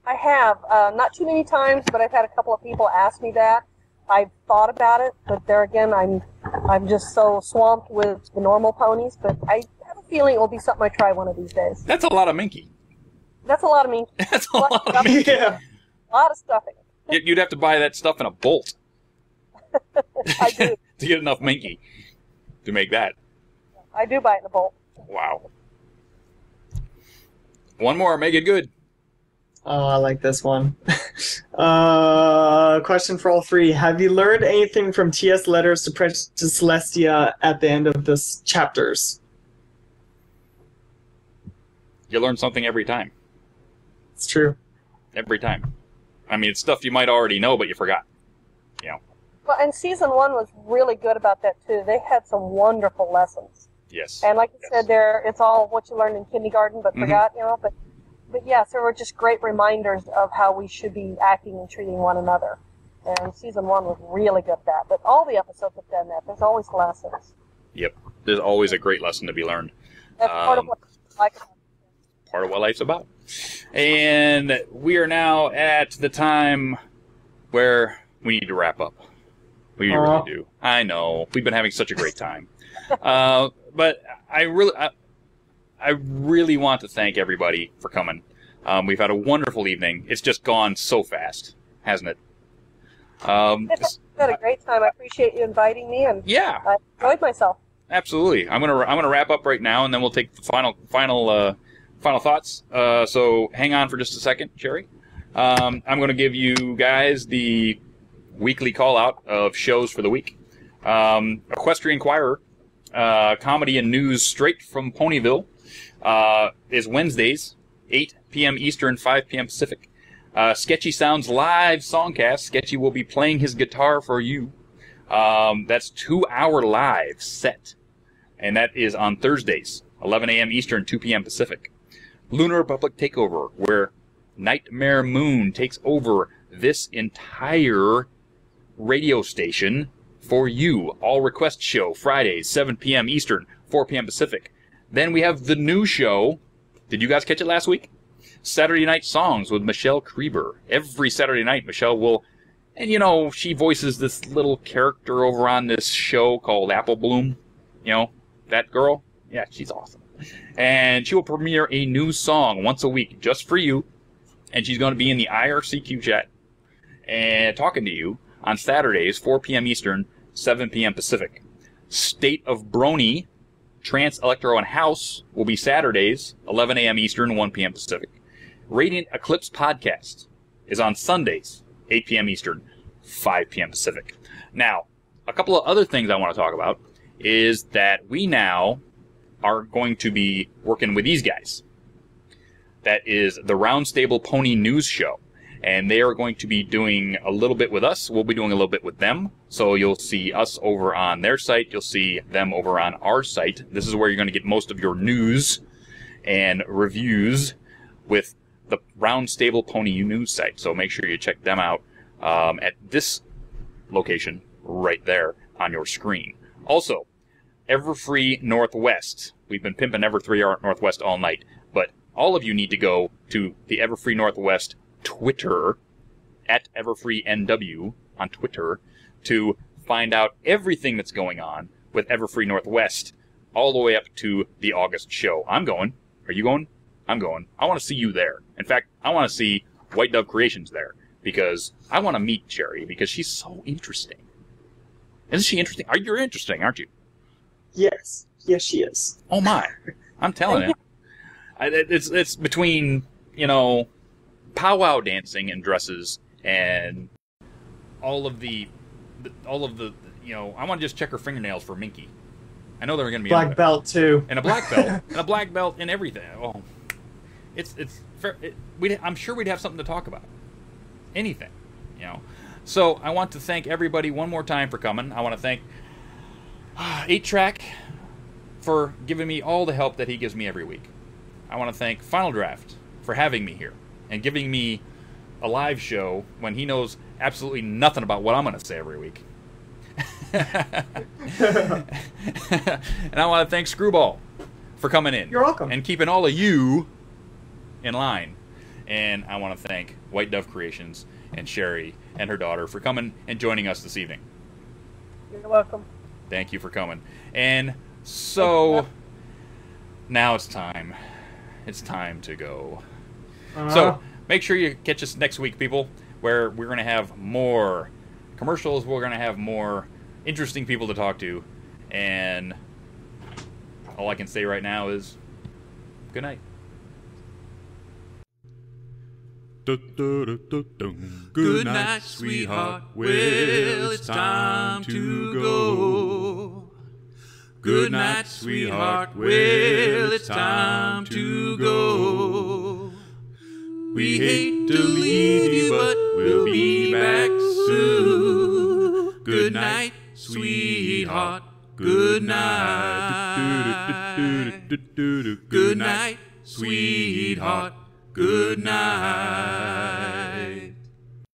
I have. Not too many times, but I've had a couple of people ask me that. I've thought about it, but there again, I'm just so swamped with the normal ponies, but I have a feeling it will be something I try one of these days. That's a lot of Minky. That's a lot of minky. That's a lot of minky. Yeah. A lot of stuffing. You'd have to buy that stuff in a bolt I do. to get enough minky to make that. I do buy it in a bowl. Wow. One more, make it good. Oh, I like this one. Question for all three. Have you learned anything from T.S. letters to Princess Celestia at the end of this chapters? You learn something every time. It's true. Every time. I mean, it's stuff you might already know, but you forgot. You know. Well, and season 1 was really good about that too. They had some wonderful lessons. Yes. And like you Yes. said, there it's all what you learned in kindergarten but forgot, you know. But yes, there were just great reminders of how we should be acting and treating one another. And season 1 was really good at that. But all the episodes have done that. There's always lessons. Yep. There's always a great lesson to be learned. That's part of what I like about it. Part of what life's about. And we are now at the time where we need to wrap up. We really do. I know. We've been having such a great time. But I really want to thank everybody for coming. We've had a wonderful evening. It's just gone so fast, hasn't it? I've had a great time. I appreciate you inviting me, and Yeah, I enjoyed myself. absolutely. I'm gonna wrap up right now, and then we'll take the final thoughts. So hang on for just a second, Sherry. I'm gonna give you guys the weekly call out of shows for the week. Equestrian Inquirer, comedy and news straight from Ponyville, is Wednesdays, 8 p.m. Eastern, 5 p.m. Pacific. Sketchy Sounds live songcast. Sketchy will be playing his guitar for you. That's 2-hour live set, and that is on Thursdays, 11 a.m. Eastern, 2 p.m. Pacific. Lunar Republic Takeover, where Nightmare Moon takes over this entire radio station for you. All request show, Fridays, 7 p.m. Eastern, 4 p.m. Pacific. Then we have the new show. Did you guys catch it last week? Saturday Night Songs with Michelle Krieber. Every Saturday night, Michelle will, and you know, she voices this little character over on this show called Apple Bloom. You know, that girl? Yeah, she's awesome. And she will premiere a new song once a week just for you. And she's going to be in the IRCQ chat and talking to you on Saturdays, 4 p.m. Eastern, 7 p.m. Pacific. State of Brony, Trance, Electro, and House will be Saturdays, 11 a.m. Eastern, 1 p.m. Pacific. Radiant Eclipse Podcast is on Sundays, 8 p.m. Eastern, 5 p.m. Pacific. Now, a couple of other things I want to talk about is that we now are going to be working with these guys. That is the Round Stable Pony News Show. And they are going to be doing a little bit with us. We'll be doing a little bit with them. So you'll see us over on their site. You'll see them over on our site. This is where you're going to get most of your news and reviews with the Round Stable Pony News site. So make sure you check them out at this location right there on your screen. Also, Everfree Northwest. We've been pimping Everfree Northwest all night. But all of you need to go to the Everfree Northwest Twitter, at EverfreeNW on Twitter, to find out everything that's going on with Everfree Northwest all the way up to the August show. I'm going. Are you going? I'm going. I want to see you there. In fact, I want to see WhiteDove-Creations there, because I want to meet Cherry, because she's so interesting. Isn't she interesting? You're interesting, aren't you? Yes. Yes, she is. Oh my. I'm telling you. It's between, you know, powwow dancing and dresses and all of the, you know, I want to just check her fingernails for Minky. I know they're going to be black belt too, and a black belt, and a black belt, and everything. Oh, it's fair. I'm sure we'd have something to talk about. Anything, you know. So I want to thank everybody one more time for coming. I want to thank 8-Track for giving me all the help that he gives me every week. I want to thank Final Draft for having me here and giving me a live show when he knows absolutely nothing about what I'm going to say every week. And I want to thank Screwball for coming in. You're welcome. And keeping all of you in line. And I want to thank WhiteDove-Creations and Sherry and her daughter for coming and joining us this evening. You're welcome. Thank you for coming. And so now it's time. It's time to go. So make sure you catch us next week, people, where we're going to have more commercials. We're going to have more interesting people to talk to. And all I can say right now is good night. Good night, sweetheart. Well, it's time to go. Good night, sweetheart. Well, it's time to go. We hate to leave you, but we'll be back soon. Good night, sweetheart. Good night. Good night, sweetheart. Good night.